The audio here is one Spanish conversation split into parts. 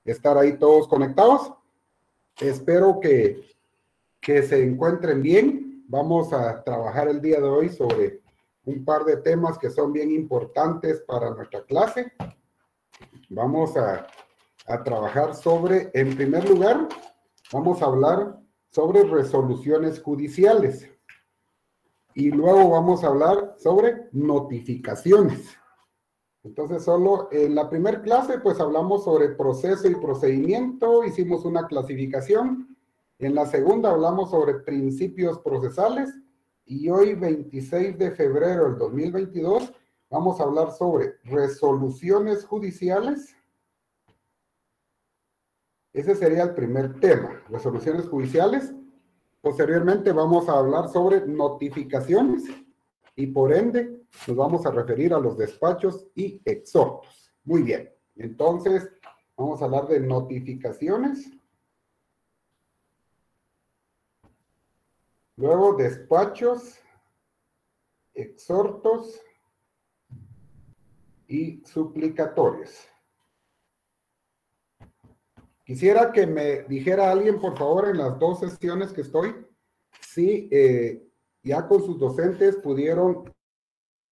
estar ahí todos conectados. Espero que se encuentren bien. Vamos a trabajar el día de hoy sobre un par de temas que son bien importantes para nuestra clase. Vamos a trabajar sobre, en primer lugar, vamos a hablar sobre resoluciones judiciales. Y luego vamos a hablar sobre notificaciones. Entonces, solo en la primera clase, pues hablamos sobre proceso y procedimiento, hicimos una clasificación. En la segunda hablamos sobre principios procesales. Y hoy, 26 de febrero del 2022, vamos a hablar sobre resoluciones judiciales. Ese sería el primer tema, resoluciones judiciales. Posteriormente vamos a hablar sobre notificaciones y por ende nos vamos a referir a los despachos y exhortos. Muy bien, entonces vamos a hablar de notificaciones. Luego despachos, exhortos y suplicatorios. Quisiera que me dijera alguien, por favor, en las dos sesiones que estoy, si ya con sus docentes pudieron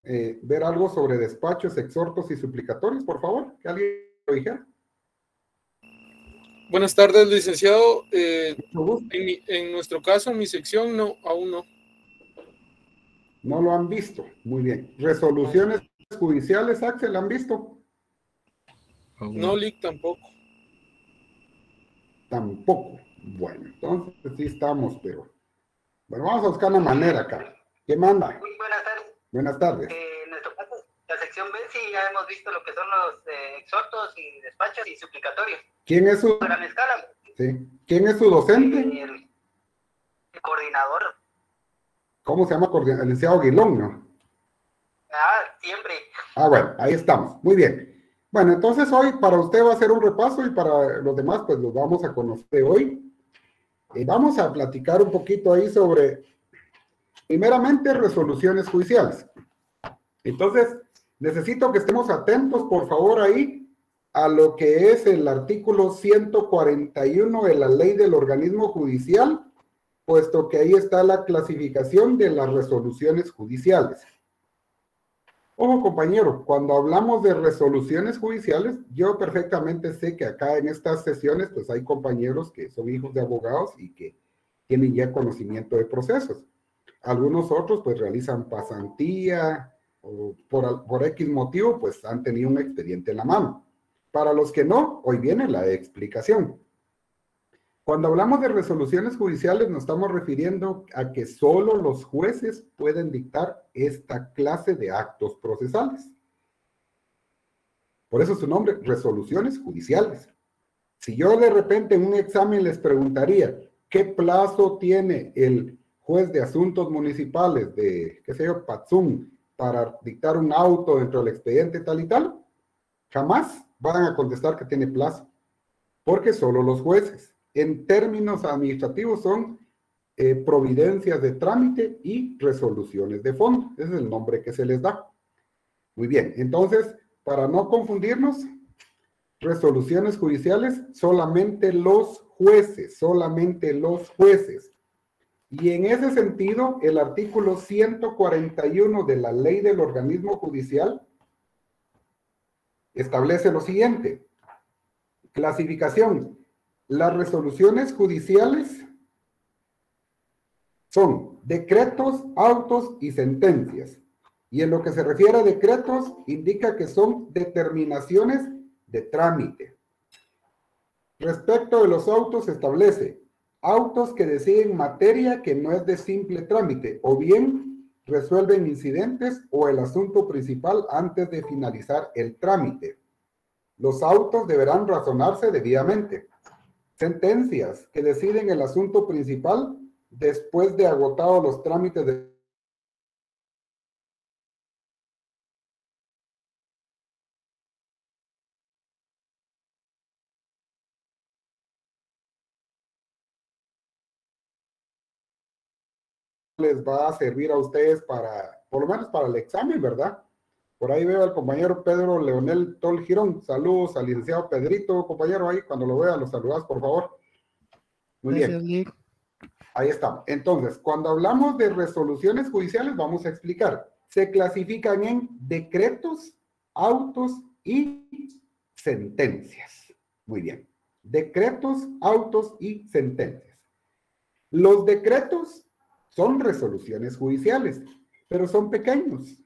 ver algo sobre despachos, exhortos y suplicatorios, por favor, que alguien lo dijera. Buenas tardes, licenciado. En nuestro caso, en mi sección, no, aún no. No lo han visto. Muy bien. Resoluciones judiciales, Axel, ¿la han visto? No, LIC tampoco. Tampoco. Bueno, entonces sí estamos, pero... Bueno, vamos a buscar una manera acá. ¿Qué manda? Muy buenas tardes. Buenas tardes. En nuestro caso, la sección B, sí, ya hemos visto lo que son los exhortos y despachos y suplicatorios. ¿Quién es su... A gran escala. Sí. ¿Quién es su docente? El coordinador. ¿Cómo se llama? El licenciado Aguilón, ¿no? Siempre. Bueno, ahí estamos. Muy bien. Bueno, entonces hoy para usted va a ser un repaso y para los demás pues los vamos a conocer hoy. Vamos a platicar un poquito ahí sobre, primeramente, resoluciones judiciales. Entonces, necesito que estemos atentos, por favor, ahí a lo que es el artículo 141 de la Ley del Organismo Judicial, puesto que ahí está la clasificación de las resoluciones judiciales. Ojo, compañero, cuando hablamos de resoluciones judiciales, yo perfectamente sé que acá en estas sesiones, pues hay compañeros que son hijos de abogados y que tienen ya conocimiento de procesos. Algunos otros, pues realizan pasantía o por X motivo, pues han tenido un expediente en la mano. Para los que no, hoy viene la explicación. Cuando hablamos de resoluciones judiciales nos estamos refiriendo a que solo los jueces pueden dictar esta clase de actos procesales. Por eso su nombre, resoluciones judiciales. Si yo de repente en un examen les preguntaría qué plazo tiene el juez de asuntos municipales de, qué sé yo, Patzum, para dictar un auto dentro del expediente tal y tal, jamás van a contestar que tiene plazo, porque solo los jueces. En términos administrativos son providencias de trámite y resoluciones de fondo. Ese es el nombre que se les da. Muy bien, entonces, para no confundirnos, resoluciones judiciales, solamente los jueces, solamente los jueces. Y en ese sentido, el artículo 141 de la Ley del Organismo Judicial establece lo siguiente. Clasificación. Las resoluciones judiciales son decretos, autos y sentencias. Y en lo que se refiere a decretos, indica que son determinaciones de trámite. Respecto de los autos, establece autos que deciden materia que no es de simple trámite, o bien resuelven incidentes o el asunto principal antes de finalizar el trámite. Los autos deberán razonarse debidamente. Sentencias que deciden el asunto principal después de agotados los trámites de les va a servir a ustedes para, por lo menos para el examen, ¿verdad? Por ahí veo al compañero Pedro Leonel Tol Girón. Saludos al licenciado Pedrito, compañero, ahí cuando lo vea, lo saludas, por favor. Muy Gracias, bien. Lick. Ahí está. Entonces, cuando hablamos de resoluciones judiciales, vamos a explicar. Se clasifican en decretos, autos y sentencias. Muy bien. Decretos, autos y sentencias. Los decretos son resoluciones judiciales, pero son pequeños.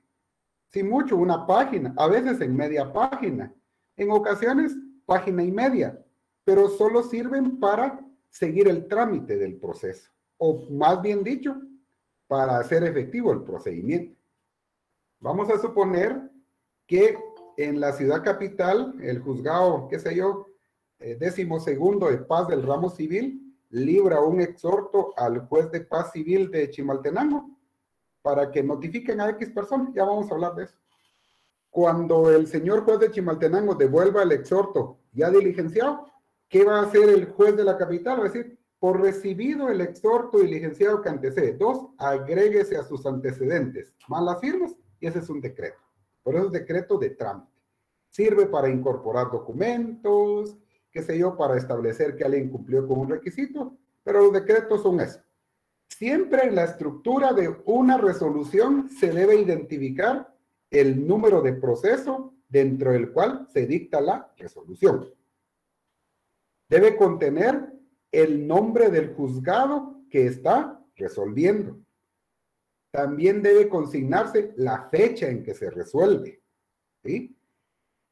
Sin mucho, una página, a veces en media página, en ocasiones página y media, pero solo sirven para seguir el trámite del proceso, o más bien dicho, para hacer efectivo el procedimiento. Vamos a suponer que en la ciudad capital, el juzgado, qué sé yo, 12º de paz del ramo civil, libra un exhorto al juez de paz civil de Chimaltenango, para que notifiquen a X personas. Ya vamos a hablar de eso. Cuando el señor juez de Chimaltenango devuelva el exhorto ya diligenciado, ¿qué va a hacer el juez de la capital? Va a decir, por recibido el exhorto diligenciado que antecede. 2, agréguese a sus antecedentes, más las firmas, y ese es un decreto. Por eso es decreto de trámite. Sirve para incorporar documentos, qué sé yo, para establecer que alguien cumplió con un requisito, pero los decretos son eso. Siempre en la estructura de una resolución se debe identificar el número de proceso dentro del cual se dicta la resolución. Debe contener el nombre del juzgado que está resolviendo. También debe consignarse la fecha en que se resuelve, ¿sí?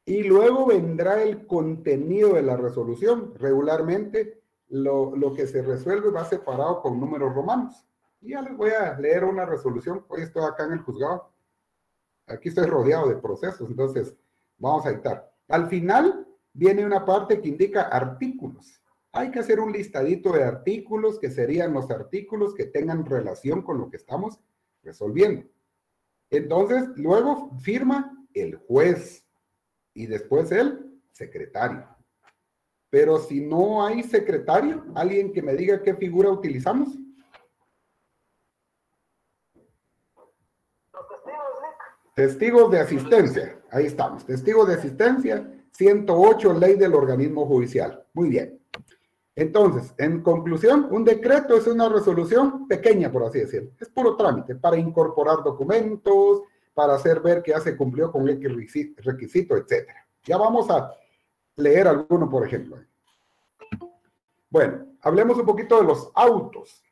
Y luego vendrá el contenido de la resolución. Regularmente lo que se resuelve va separado con números romanos. Y ya les voy a leer una resolución. Hoy estoy acá en el juzgado. Aquí estoy rodeado de procesos, entonces vamos a dictar. Al final viene una parte que indica artículos. Hay que hacer un listadito de artículos, que serían los artículos que tengan relación con lo que estamos resolviendo. Entonces, luego firma el juez y después el secretario. Pero si no hay secretario, alguien que me diga qué figura utilizamos. Testigos de asistencia. Ahí estamos. Testigos de asistencia, 108, ley del organismo judicial. Muy bien. Entonces, en conclusión, un decreto es una resolución pequeña, por así decirlo. Es puro trámite para incorporar documentos, para hacer ver que ya se cumplió con el requisito, etc. Ya vamos a leer alguno, por ejemplo. Bueno, hablemos un poquito de los autos.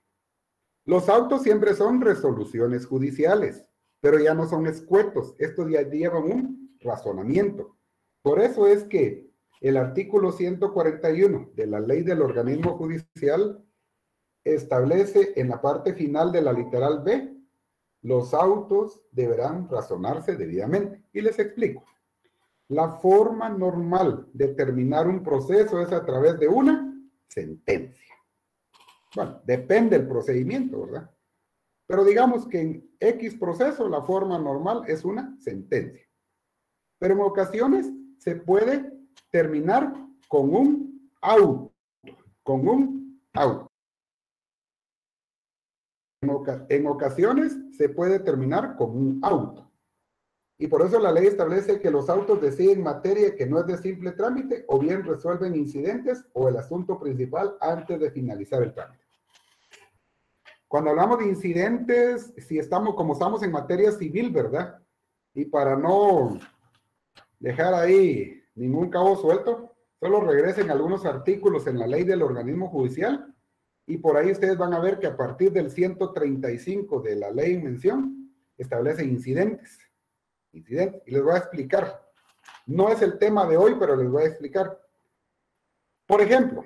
Los autos siempre son resoluciones judiciales, pero ya no son escuetos. Estos ya llevan un razonamiento. Por eso es que el artículo 141 de la ley del organismo judicial establece en la parte final de la literal B, los autos deberán razonarse debidamente. Y les explico. La forma normal de terminar un proceso es a través de una sentencia. Bueno, depende del procedimiento, ¿verdad? Pero digamos que en X proceso la forma normal es una sentencia. Pero en ocasiones se puede terminar con un auto. Con un auto. En ocasiones se puede terminar con un auto. Y por eso la ley establece que los autos deciden materia que no es de simple trámite o bien resuelven incidentes o el asunto principal antes de finalizar el trámite. Cuando hablamos de incidentes, si estamos, como estamos en materia civil, ¿verdad? Y para no dejar ahí ningún cabo suelto, solo regresen algunos artículos en la ley del organismo judicial y por ahí ustedes van a ver que a partir del 135 de la ley en mención, establece incidentes. Y les voy a explicar. No es el tema de hoy, pero les voy a explicar. Por ejemplo,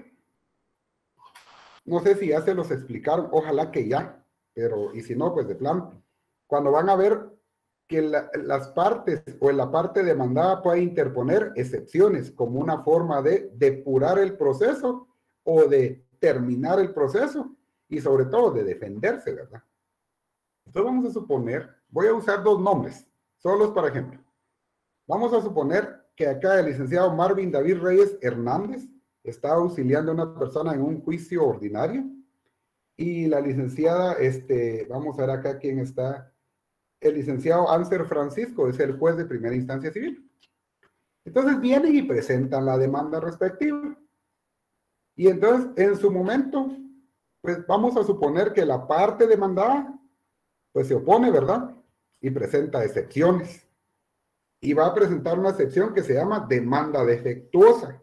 no sé si ya se los explicaron, ojalá que ya, pero y si no, pues de plan, cuando van a ver que las partes o en la parte demandada puede interponer excepciones como una forma de depurar el proceso o de terminar el proceso y sobre todo de defenderse, ¿verdad? Entonces vamos a suponer, voy a usar dos nombres, solos para ejemplo. Vamos a suponer que acá el licenciado Marvin David Reyes Hernández está auxiliando a una persona en un juicio ordinario y la licenciada, vamos a ver acá quién está, el licenciado Anser Francisco es el juez de primera instancia civil. Entonces vienen y presentan la demanda respectiva. Y entonces, en su momento, pues vamos a suponer que la parte demandada, pues se opone, ¿verdad? Y presenta excepciones. Y va a presentar una excepción que se llama demanda defectuosa.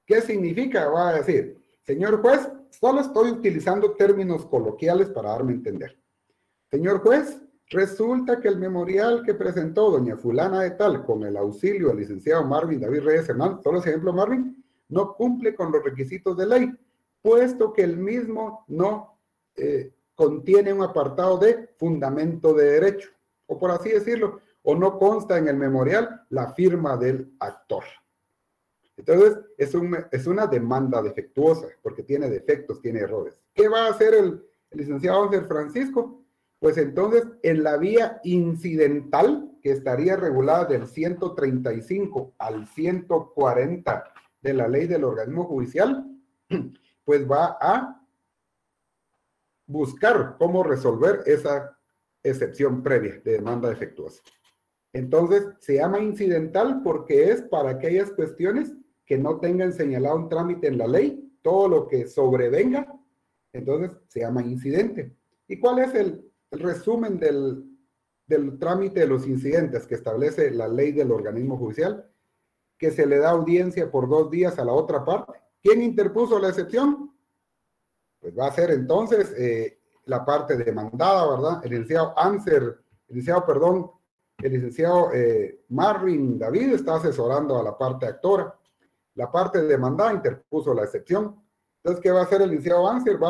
¿Qué significa? Va a decir, señor juez, solo estoy utilizando términos coloquiales para darme a entender. Señor juez, resulta que el memorial que presentó doña fulana de tal con el auxilio del licenciado Marvin David Reyes Hernández, solo ese ejemplo Marvin, no cumple con los requisitos de ley, puesto que el mismo no contiene un apartado de fundamento de derecho, o por así decirlo, o no consta en el memorial la firma del actor. Entonces, es una demanda defectuosa, porque tiene defectos, tiene errores. ¿Qué va a hacer el licenciado Ángel Francisco? Pues entonces, en la vía incidental, que estaría regulada del 135 al 140 de la ley del organismo judicial, pues va a buscar cómo resolver esa excepción previa de demanda defectuosa. Entonces, se llama incidental porque es para aquellas cuestiones que no tengan señalado un trámite en la ley, todo lo que sobrevenga, entonces se llama incidente. ¿Y cuál es el resumen del trámite de los incidentes que establece la ley del organismo judicial? Que se le da audiencia por 2 días a la otra parte. ¿Quién interpuso la excepción? Pues va a ser entonces la parte demandada, ¿verdad? El licenciado Marvin David está asesorando a la parte actora. La parte demandada interpuso la excepción. Entonces, ¿qué va a hacer el licenciado Anser? Va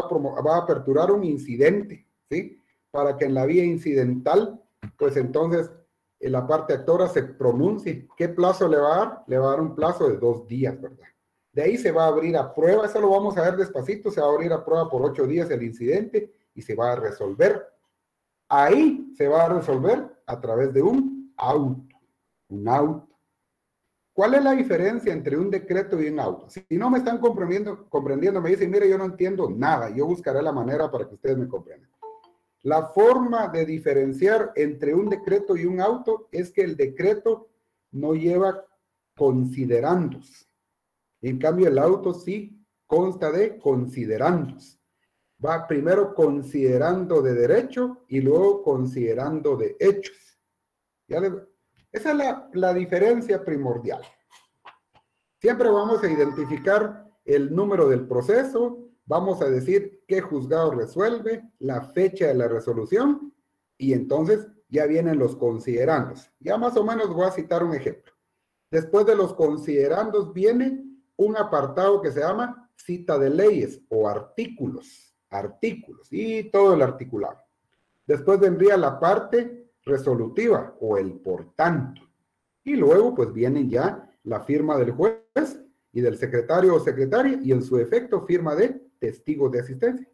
a aperturar un incidente, ¿sí? Para que en la vía incidental, pues entonces, la parte actora se pronuncie. ¿Qué plazo le va a dar? Le va a dar un plazo de 2 días, ¿verdad? De ahí se va a abrir a prueba, eso lo vamos a ver despacito, se va a abrir a prueba por 8 días el incidente y se va a resolver. Ahí se va a resolver a través de un auto. Un auto. ¿Cuál es la diferencia entre un decreto y un auto? Si no me están comprendiendo, me dicen, mire, yo no entiendo nada, yo buscaré la manera para que ustedes me comprendan. La forma de diferenciar entre un decreto y un auto es que el decreto no lleva considerandos. En cambio, el auto sí consta de considerandos. Va primero considerando de derecho y luego considerando de hechos. Esa es la diferencia primordial. Siempre vamos a identificar el número del proceso, vamos a decir qué juzgado resuelve, la fecha de la resolución, y entonces ya vienen los considerandos. Ya más o menos voy a citar un ejemplo. Después de los considerandos viene un apartado que se llama cita de leyes o artículos y todo el articulado. Después vendría la parte resolutiva o el por tanto. Y luego pues vienen ya la firma del juez y del secretario o secretaria y en su efecto firma de testigos de asistencia.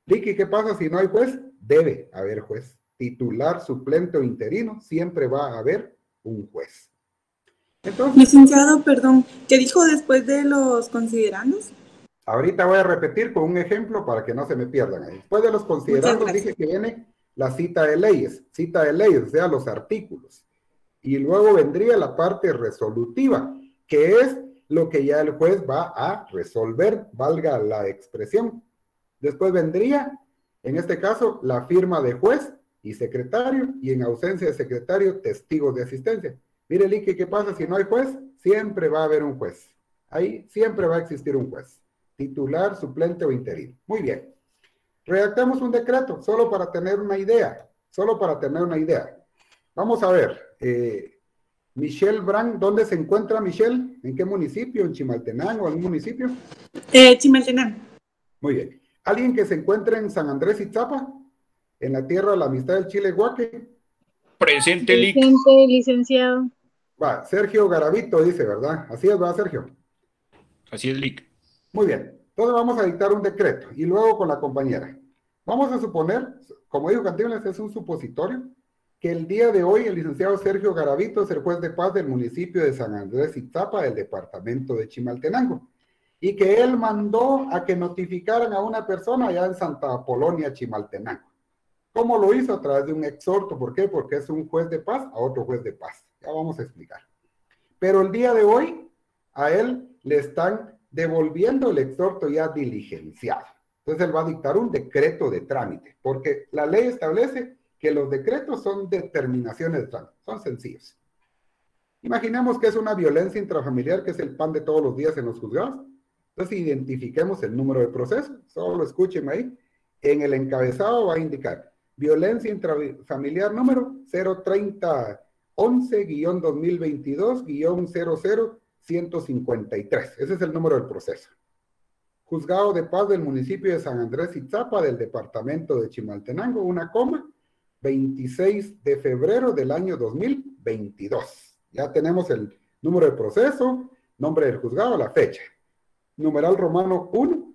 Vicky, ¿qué pasa si no hay juez? Debe haber juez. Titular, suplente o interino, siempre va a haber un juez. Entonces, licenciado, perdón, ¿qué dijo después de los considerandos? Ahorita voy a repetir con un ejemplo para que no se me pierdan ahí. Después de los considerandos dije que viene la cita de leyes, o sea, los artículos. Y luego vendría la parte resolutiva, que es lo que ya el juez va a resolver, valga la expresión. Después vendría, en este caso, la firma de juez y secretario, y en ausencia de secretario, testigos de asistencia. Mire, Lique, ¿qué pasa si no hay juez? Siempre va a haber un juez. Ahí siempre va a existir un juez. Titular, suplente o interino. Muy bien. Redactamos un decreto, solo para tener una idea. Vamos a ver. Michelle Brand, ¿dónde se encuentra Michelle? ¿En qué municipio? ¿En Chimaltenango o algún municipio? Chimaltenango. Muy bien. ¿Alguien que se encuentre en San Andrés Itzapa? ¿En la tierra de la amistad del Chile Guaque? Presente, licenciado. Va, Sergio Garavito dice, ¿verdad? Así es, ¿verdad, Sergio? Así es, Lic. Muy bien. Entonces vamos a dictar un decreto y luego con la compañera. Vamos a suponer, como dijo Cantinflas, es un supositorio, que el día de hoy el licenciado Sergio Garavito es el juez de paz del municipio de San Andrés Itzapa, del departamento de Chimaltenango, y que él mandó a que notificaran a una persona allá en Santa Apolonia, Chimaltenango. ¿Cómo lo hizo? A través de un exhorto. ¿Por qué? Porque es un juez de paz a otro juez de paz. Ya vamos a explicar. Pero el día de hoy, a él le están devolviendo el exhorto ya diligenciado. Entonces él va a dictar un decreto de trámite, porque la ley establece que los decretos son determinaciones de trámite, son sencillos. Imaginemos que es una violencia intrafamiliar, que es el pan de todos los días en los juzgados. Entonces identifiquemos el número de proceso, solo escúchenme ahí. En el encabezado va a indicar violencia intrafamiliar número 030-11-2022-00153. Ese es el número del proceso. Juzgado de Paz del municipio de San Andrés Itzapa, del departamento de Chimaltenango, 26 de febrero del año 2022. Ya tenemos el número de proceso, nombre del juzgado, la fecha. Numeral romano 1,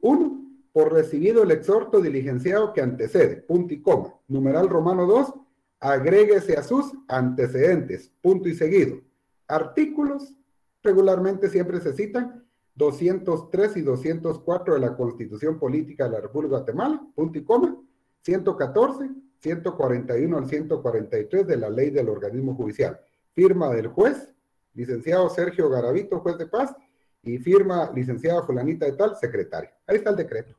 por recibido el exhorto diligenciado que antecede, punto y coma. Numeral romano 2, agréguese a sus antecedentes, punto y seguido. Artículos, regularmente siempre se citan, 203 y 204 de la Constitución Política de la República de Guatemala, punto y coma, 114, 141 al 143 de la Ley del Organismo Judicial. Firma del juez, licenciado Sergio Garavito, juez de paz, y firma licenciada fulanita de tal, secretaria. Ahí está el decreto.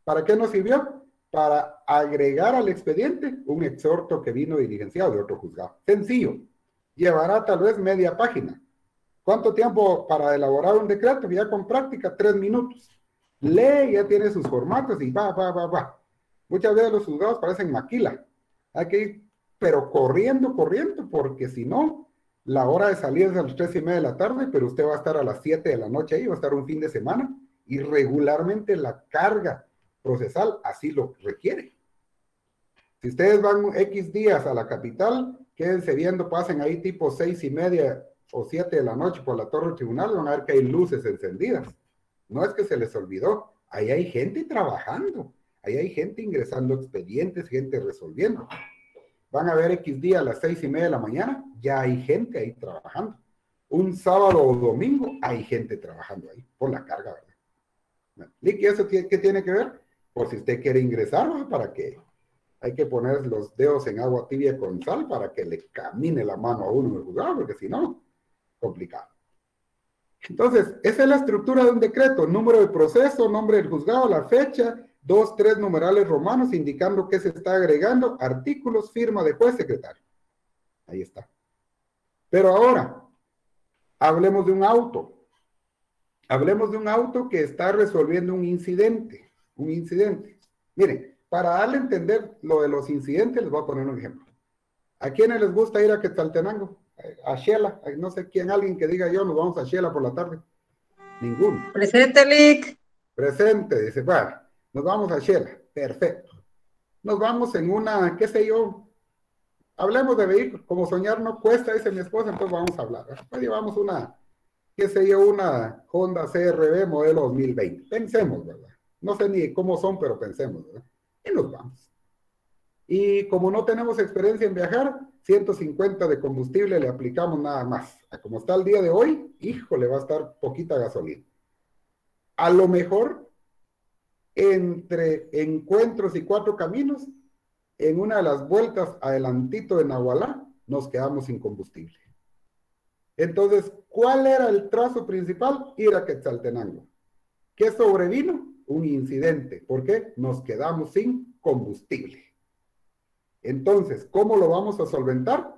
¿Para qué nos sirvió? Para agregar al expediente un exhorto que vino diligenciado de otro juzgado. Sencillo. Llevará tal vez media página. ¿Cuánto tiempo para elaborar un decreto? Ya con práctica, 3 minutos. Lee, ya tiene sus formatos y va. Muchas veces los juzgados parecen maquila. Hay que ir, pero corriendo, porque si no, la hora de salir es a las 3:30 de la tarde, pero usted va a estar a las 7 de la noche ahí, va a estar un fin de semana, y regularmente la carga procesal así lo requiere. Si ustedes van X días a la capital, quédense viendo, pasen ahí tipo 6:30 o 7 de la noche por la torre del tribunal, van a ver que hay luces encendidas. No es que se les olvidó, ahí hay gente trabajando, ahí hay gente ingresando expedientes, gente resolviendo. Van a ver X día a las 6:30 de la mañana, ya hay gente ahí trabajando. Un sábado o domingo hay gente trabajando ahí, por la carga, ¿verdad? ¿Y eso qué tiene que ver? Por si usted quiere ingresar, ¿no? Para que hay que poner los dedos en agua tibia con sal para que le camine la mano a uno en el juzgado, porque si no, complicado. Entonces, esa es la estructura de un decreto: número de proceso, nombre del juzgado, la fecha, 2, 3 numerales romanos indicando qué se está agregando, artículos, firma de juez, secretario. Ahí está. Pero ahora, hablemos de un auto. Hablemos de un auto que está resolviendo un incidente. Miren, para darle a entender lo de los incidentes, les voy a poner un ejemplo. ¿A quiénes les gusta ir a Quetzaltenango? A Xela, no sé quién, alguien que diga yo, nos vamos a Xela por la tarde. Ninguno. Presente, Lick. Presente, dice, bueno, nos vamos a Xela, perfecto. Nos vamos en una, qué sé yo, hablemos de vehículos, como soñar no cuesta, dice mi esposa, entonces vamos a hablar. Pues llevamos una, qué sé yo, una Honda CRV modelo 2020. Pensemos, ¿verdad? No sé ni cómo son, pero pensemos, ¿verdad? Y nos vamos. Y como no tenemos experiencia en viajar, 150 de combustible le aplicamos nada más. Como está el día de hoy, híjole, va a estar poquita gasolina. A lo mejor, entre Encuentros y Cuatro Caminos, en una de las vueltas adelantito de Nahualá, nos quedamos sin combustible. Entonces, ¿cuál era el trazo principal? Ir a Quetzaltenango. ¿Qué sobrevino? Un incidente. ¿Por qué? Nos quedamos sin combustible. Entonces, ¿cómo lo vamos a solventar?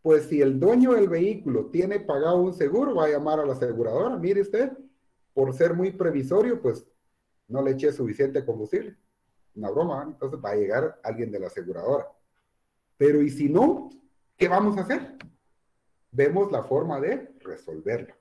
Pues si el dueño del vehículo tiene pagado un seguro, va a llamar a la aseguradora. Mire usted, por ser muy previsorio, pues no le eché suficiente combustible. Una broma, ¿no? Entonces va a llegar alguien de la aseguradora. Pero ¿y si no? ¿Qué vamos a hacer? Vemos la forma de resolverlo.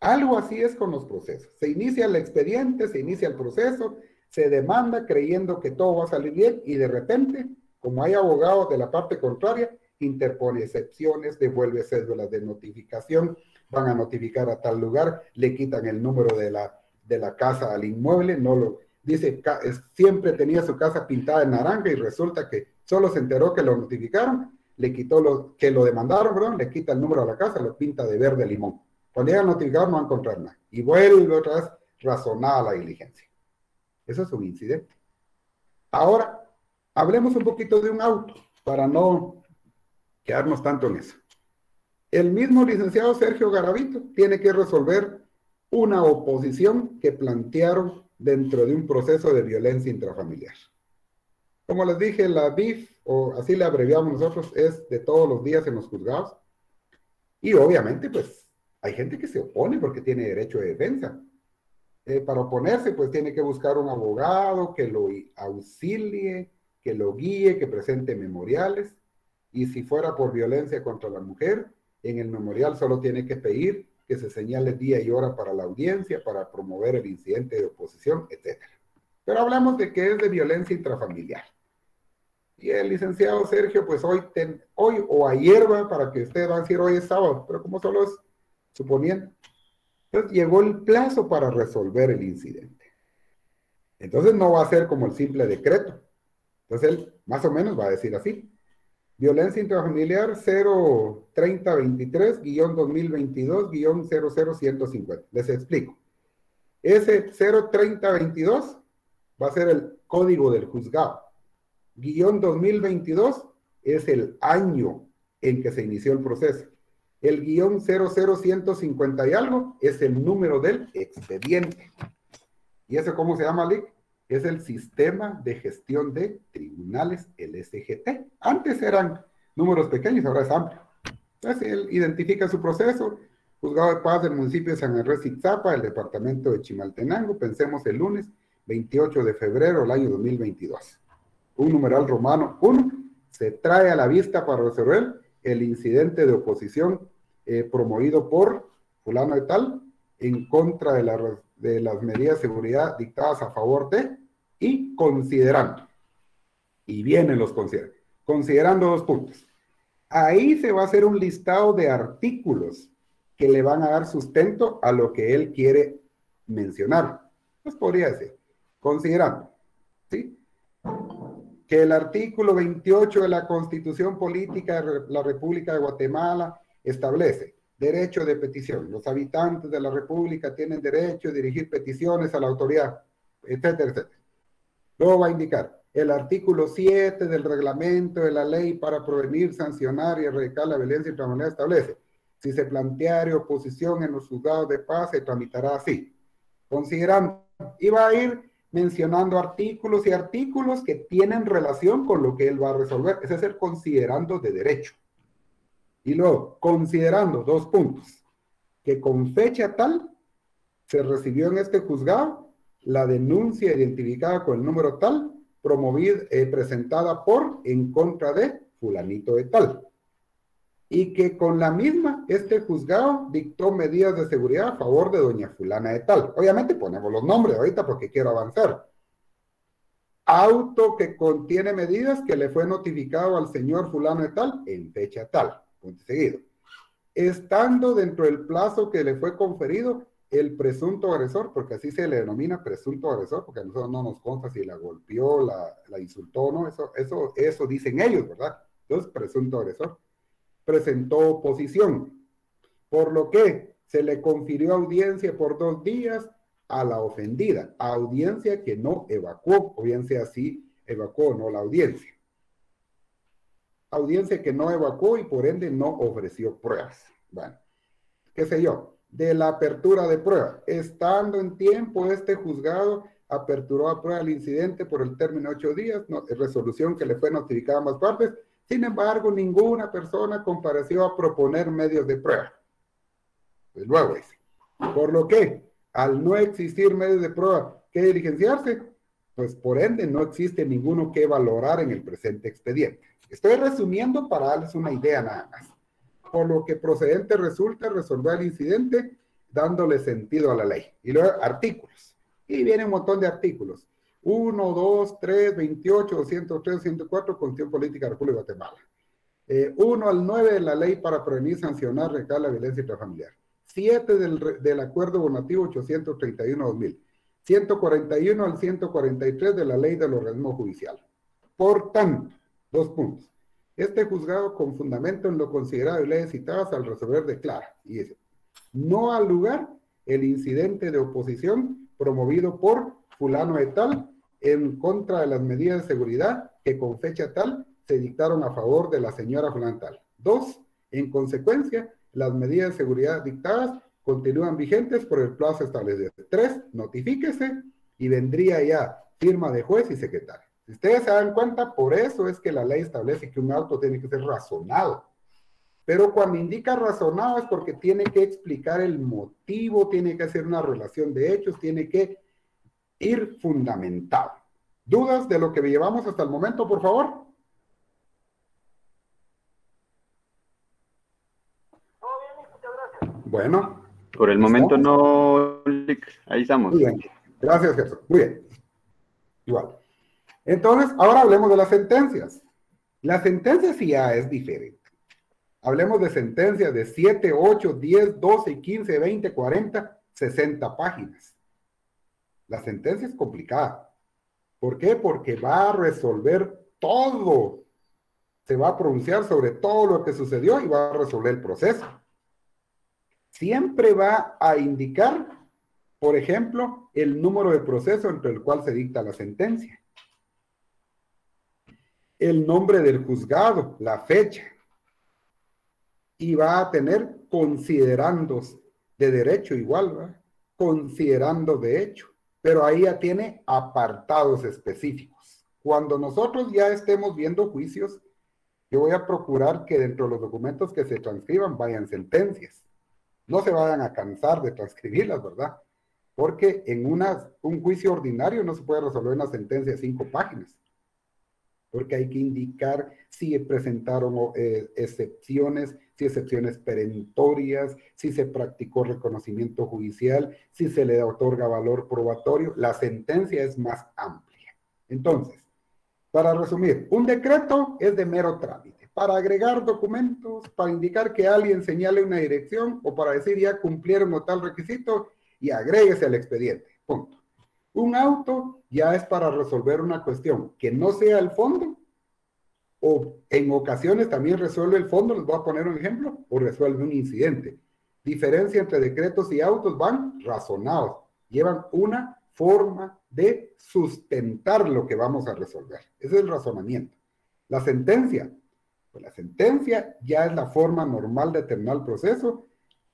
Algo así es con los procesos. Se inicia el expediente, se inicia el proceso, se demanda creyendo que todo va a salir bien y de repente, como hay abogados de la parte contraria, interpone excepciones, devuelve cédulas de notificación, van a notificar a tal lugar, le quitan el número de la casa al inmueble, no lo dice, siempre tenía su casa pintada de naranja y resulta que solo se enteró que lo notificaron, le quitó que lo demandaron, perdón, le quita el número a la casa, lo pinta de verde limón. Cuando llega a notificar no va a encontrar nada. Y vuelve otra vez razonada la diligencia. Eso es un incidente. Ahora, Hablemos un poquito de un auto, para no quedarnos tanto en eso. El mismo licenciado Sergio Garavito tiene que resolver una oposición que plantearon dentro de un proceso de violencia intrafamiliar. Como les dije, la DIF, o así le abreviamos nosotros, es de todos los días en los juzgados. Y obviamente, pues, hay gente que se opone porque tiene derecho de defensa. Para oponerse, pues, tiene que buscar un abogado que lo auxilie, que lo guíe, que presente memoriales. Y si fuera por violencia contra la mujer, en el memorial solo tiene que pedir que se señale día y hora para la audiencia, para promover el incidente de oposición, etc. Pero hablamos de que es de violencia intrafamiliar. Y el licenciado Sergio, pues hoy o ayer, para que usted va a decir hoy es sábado, pero como solo es suponiendo, entonces llegó el plazo para resolver el incidente. Entonces no va a ser como el simple decreto. Entonces él más o menos va a decir así: violencia intrafamiliar 03023-2022-00150. Les explico. Ese 03022 va a ser el código del juzgado. Guión 2022 es el año en que se inició el proceso. El guión 00150 y algo es el número del expediente. ¿Y eso cómo se llama, Lick? Es el Sistema de Gestión de Tribunales, el SGT. Antes eran números pequeños, ahora es amplio. Entonces él identifica su proceso: Juzgado de Paz del municipio de San Andrés Ixtapa, el departamento de Chimaltenango, pensemos el lunes 28 de febrero del año 2022. Un numeral romano 1 se trae a la vista para resolver el incidente de oposición promovido por fulano de tal en contra de las medidas de seguridad dictadas a favor de, y considerando. Y vienen los considerando 2 puntos. Ahí se va a hacer un listado de artículos que le van a dar sustento a lo que él quiere mencionar. Pues podría decir, considerando, ¿sí?, que el artículo 28 de la Constitución Política de la República de Guatemala establece derecho de petición. Los habitantes de la República tienen derecho a dirigir peticiones a la autoridad, etcétera, etcétera. Luego va a indicar el artículo 7 del reglamento de la ley para prevenir, sancionar y erradicar la violencia intrafamiliar establece: si se planteare oposición en los juzgados de paz, se tramitará así. Considerando, y va a ir mencionando artículos y artículos que tienen relación con lo que él va a resolver. Ese es el considerando de derecho. Y luego, considerando 2 puntos: que con fecha tal se recibió en este juzgado la denuncia identificada con el número tal, promovida, presentada por, en contra de fulanito de tal. Y que con la misma, este juzgado dictó medidas de seguridad a favor de doña fulana de tal. Obviamente ponemos los nombres ahorita porque quiero avanzar. Auto que contiene medidas que le fue notificado al señor fulano de tal en fecha tal. Punto seguido. Estando dentro del plazo que le fue conferido, el presunto agresor, porque así se le denomina presunto agresor, porque a nosotros no nos consta si la golpeó, la insultó o no, eso dicen ellos, ¿verdad? Entonces, presunto agresor presentó oposición, por lo que se le confirió audiencia por 2 días a la ofendida, audiencia que no evacuó, o bien sea si evacuó o no la audiencia. Audiencia que no evacuó y por ende no ofreció pruebas. Bueno, qué sé yo, de la apertura de prueba. Estando en tiempo, este juzgado aperturó a prueba el incidente por el término de 8 días, resolución que le fue notificada a ambas partes. Sin embargo, ninguna persona compareció a proponer medios de prueba. Pues luego dice, por lo que, al no existir medios de prueba que diligenciarse, pues por ende no existe ninguno que valorar en el presente expediente. Estoy resumiendo para darles una idea nada más. Por lo que procedente resulta resolver el incidente dándole sentido a la ley. Y luego artículos. Y viene un montón de artículos. 1, 2, 3, 28, 203, 204, Constitución Política de la República de Guatemala. 1 al 9 de la Ley para prevenir, sancionar, erradicar la violencia intrafamiliar. 7 del Acuerdo Gubernativo 831-2000. 141 al 143 de la Ley del Organismo Judicial. Por tanto, 2 puntos. Este juzgado, con fundamento en lo considerado y leyes citadas, al resolver declara, y dice, no al lugar el incidente de oposición promovido por fulano de tal en contra de las medidas de seguridad que con fecha tal se dictaron a favor de la señora fulana tal. 2. En consecuencia, las medidas de seguridad dictadas continúan vigentes por el plazo establecido. 3. Notifíquese y vendría ya firma de juez y secretario. Si ustedes se dan cuenta, por eso es que la ley establece que un auto tiene que ser razonado. Pero cuando indica razonado es porque tiene que explicar el motivo, tiene que hacer una relación de hechos, tiene que ir fundamentado. ¿Dudas de lo que llevamos hasta el momento, por favor? Bueno. Por el momento no, ahí estamos. Muy bien. Gracias, Gerson. Muy bien. Igual. Entonces, ahora hablemos de las sentencias. La sentencia sí ya es diferente. Hablemos de sentencias de 7, 8, 10, 12, 15, 20, 40, 60 páginas. La sentencia es complicada. ¿Por qué? Porque va a resolver todo. Se va a pronunciar sobre todo lo que sucedió y va a resolver el proceso. Siempre va a indicar, por ejemplo, el número de proceso entre el cual se dicta la sentencia. El nombre del juzgado, la fecha. Y va a tener considerandos de derecho igual, ¿verdad? Considerando de hecho. Pero ahí ya tiene apartados específicos. Cuando nosotros ya estemos viendo juicios, yo voy a procurar que dentro de los documentos que se transcriban vayan sentencias. No se vayan a cansar de transcribirlas, ¿verdad? Porque en un juicio ordinario no se puede resolver una sentencia de 5 páginas. Porque hay que indicar si presentaron excepciones, si excepciones perentorias, si se practicó reconocimiento judicial, si se le otorga valor probatorio. La sentencia es más amplia. Entonces, para resumir, un decreto es de mero trámite. Para agregar documentos, para indicar que alguien señale una dirección o para decir ya cumplieron o tal requisito y agréguese al expediente. Punto. Un auto ya es para resolver una cuestión que no sea el fondo, o en ocasiones también resuelve el fondo, les voy a poner un ejemplo, o resuelve un incidente. Diferencia entre decretos y autos van razonados, llevan una forma de sustentar lo que vamos a resolver. Ese es el razonamiento. La sentencia, pues la sentencia ya es la forma normal de terminar el proceso,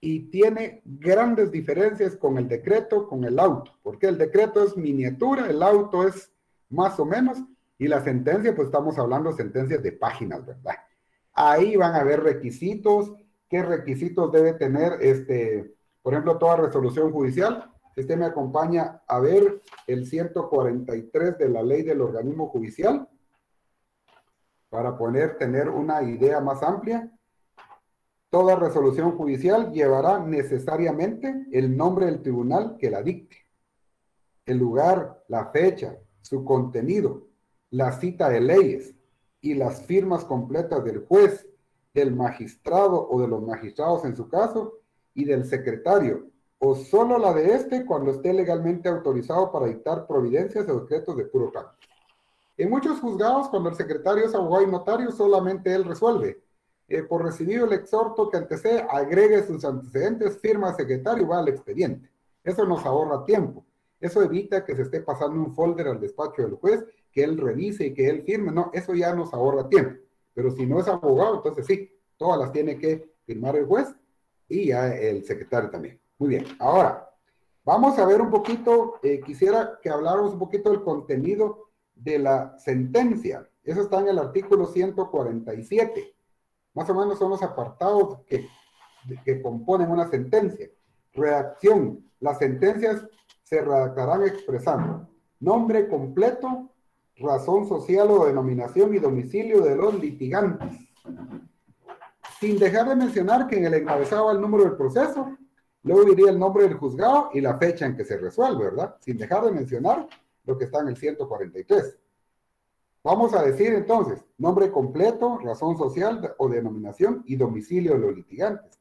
y tiene grandes diferencias con el decreto, con el auto, porque el decreto es miniatura, el auto es más o menos, y la sentencia, pues estamos hablando de sentencias de páginas, ¿verdad? Ahí van a haber requisitos, qué requisitos debe tener, por ejemplo, toda resolución judicial. Si usted me acompaña a ver el 143 de la ley del organismo judicial, para poder tener una idea más amplia. Toda resolución judicial llevará necesariamente el nombre del tribunal que la dicte, el lugar, la fecha, su contenido, la cita de leyes y las firmas completas del juez, del magistrado o de los magistrados en su caso, y del secretario, o solo la de este cuando esté legalmente autorizado para dictar providencias o decretos de puro trámite. En muchos juzgados, cuando el secretario es abogado y notario, solamente él resuelve. Por recibido el exhorto que antecede, agregue sus antecedentes, firma secretario y va al expediente. Eso nos ahorra tiempo. Eso evita que se esté pasando un folder al despacho del juez, que él revise y que él firme. No, eso ya nos ahorra tiempo. Pero si no es abogado, entonces sí, todas las tiene que firmar el juez y ya el secretario también. Muy bien, ahora, vamos a ver un poquito, quisiera que habláramos un poquito del contenido de la sentencia. Eso está en el artículo 147. Más o menos son los apartados que componen una sentencia. Redacción. Las sentencias se redactarán expresando nombre completo, razón social o denominación y domicilio de los litigantes. Sin dejar de mencionar que en el encabezado va el número del proceso, luego diría el nombre del juzgado y la fecha en que se resuelve, ¿verdad? Sin dejar de mencionar lo que está en el 143. Vamos a decir entonces, nombre completo, razón social o denominación y domicilio de los litigantes,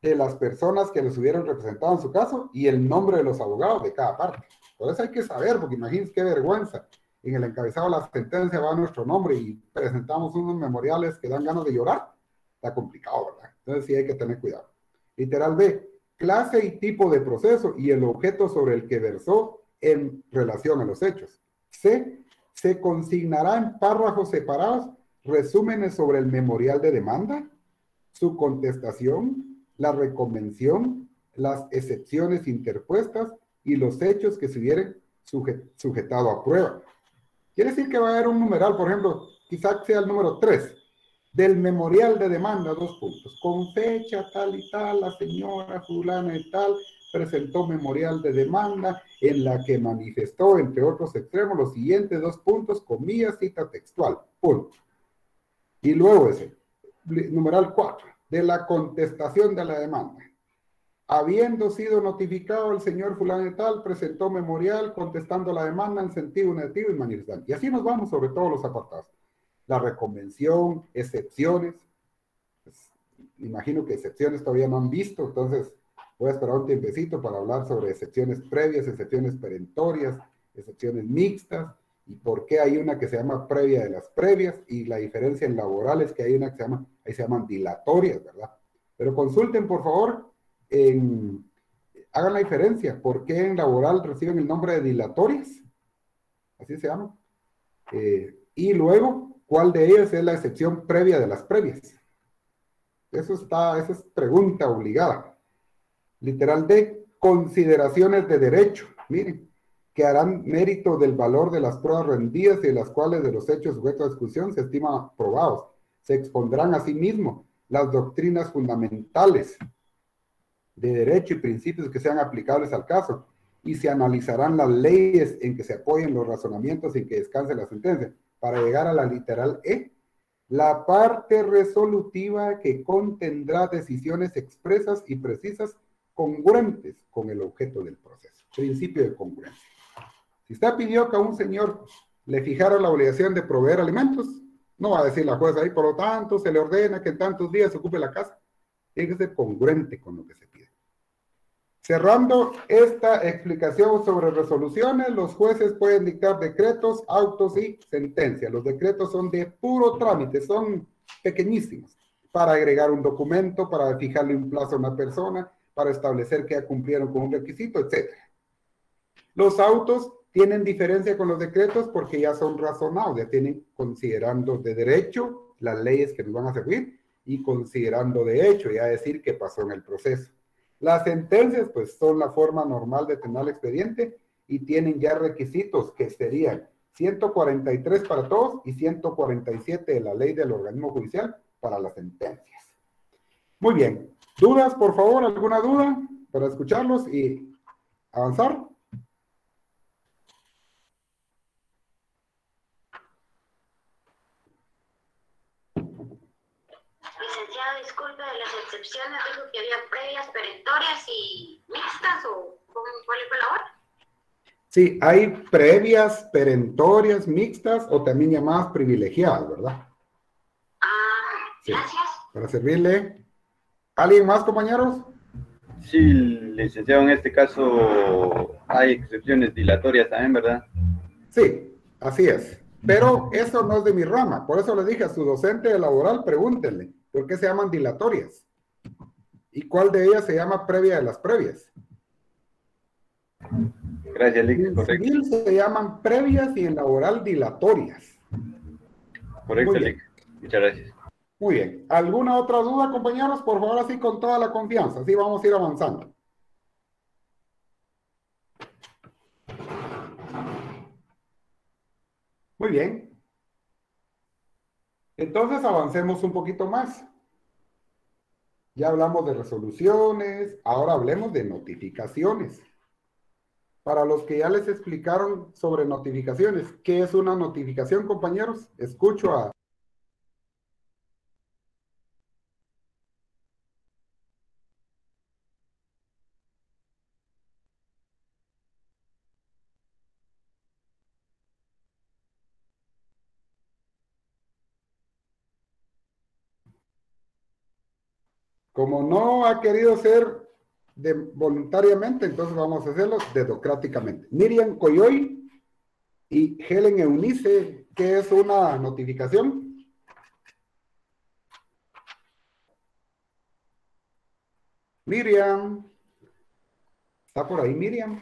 de las personas que los hubieran representado en su caso y el nombre de los abogados de cada parte. Por eso hay que saber, porque imagínense qué vergüenza. En el encabezado de la sentencia va nuestro nombre y presentamos unos memoriales que dan ganas de llorar. Está complicado, ¿verdad? Entonces sí hay que tener cuidado. Literal B, clase y tipo de proceso y el objeto sobre el que versó en relación a los hechos. C, Se consignará en párrafos separados resúmenes sobre el memorial de demanda, su contestación, la reconvención, las excepciones interpuestas y los hechos que se hubieran sujetado a prueba. Quiere decir que va a haber un numeral, por ejemplo, quizás sea el número 3, del memorial de demanda, 2 puntos. Con fecha tal y tal, la señora fulana y tal presentó memorial de demanda en la que manifestó, entre otros extremos, los siguientes 2 puntos, comillas, cita textual, punto. Y luego ese, numeral 4, de la contestación de la demanda. Habiendo sido notificado el señor fulano y tal, presentó memorial contestando la demanda en sentido negativo y manifestante. Y así nos vamos sobre todos los apartados. La reconvención, excepciones. Pues, imagino que excepciones todavía no han visto, entonces voy a esperar un tiempecito para hablar sobre excepciones previas, excepciones perentorias, excepciones mixtas, y por qué hay una que se llama previa de las previas, y la diferencia en laborales que hay una que se llama, ahí se llaman dilatorias, ¿verdad? Pero consulten, por favor, hagan la diferencia. ¿Por qué en laboral reciben el nombre de dilatorias? Así se llama. Y luego, ¿cuál de ellas es la excepción previa de las previas? Esa es pregunta obligada. Literal D, consideraciones de derecho. Miren, que harán mérito del valor de las pruebas rendidas y de las cuales de los hechos sujetos a discusión se estiman probados. Se expondrán asimismo las doctrinas fundamentales de derecho y principios que sean aplicables al caso, y se analizarán las leyes en que se apoyen los razonamientos en que descanse la sentencia, para llegar a la literal E, la parte resolutiva que contendrá decisiones expresas y precisas congruentes con el objeto del proceso. Principio de congruencia. Si usted pidió que a un señor le fijara la obligación de proveer alimentos, no va a decir la jueza ahí, por lo tanto, se le ordena que en tantos días se ocupe la casa. Tiene que ser congruente con lo que se pide. Cerrando esta explicación sobre resoluciones, los jueces pueden dictar decretos, autos y sentencias. Los decretos son de puro trámite, son pequeñísimos, para agregar un documento, para fijarle un plazo a una persona, para establecer que ya cumplieron con un requisito, etc. Los autos tienen diferencia con los decretos porque ya son razonados, ya tienen considerando de derecho las leyes que nos van a servir y considerando de hecho, ya decir que pasó en el proceso. Las sentencias, pues, son la forma normal de tener el expediente y tienen ya requisitos que serían 143 para todos y 147 de la ley del organismo judicial para las sentencias. Muy bien. ¿Dudas, por favor? ¿Alguna duda para escucharlos y avanzar? Licenciado, disculpe, de las excepciones dijo que había previas, perentorias y mixtas, ¿o cuál fue la hora? Sí, hay previas, perentorias, mixtas o también llamadas privilegiadas, ¿verdad? Sí, gracias. Para servirle. ¿Alguien más, compañeros? Sí, licenciado, en este caso hay excepciones dilatorias también, ¿verdad? Sí, así es. Pero eso no es de mi rama. Por eso le dije a su docente de laboral, pregúntenle, ¿por qué se llaman dilatorias? ¿Y cuál de ellas se llama previa de las previas? Gracias, Lic. En civil se llaman previas y en laboral dilatorias. Correcto, Lic. Muchas gracias. Muy bien. ¿Alguna otra duda, compañeros? Por favor, así con toda la confianza. Así vamos a ir avanzando. Muy bien. Entonces avancemos un poquito más. Ya hablamos de resoluciones, ahora hablemos de notificaciones. Para los que ya les explicaron sobre notificaciones, ¿qué es una notificación, compañeros? Escucho a... Como no ha querido ser voluntariamente, entonces vamos a hacerlo dedocráticamente. Miriam Coyoy y Helen Eunice, ¿qué es una notificación? Miriam. ¿Está por ahí Miriam?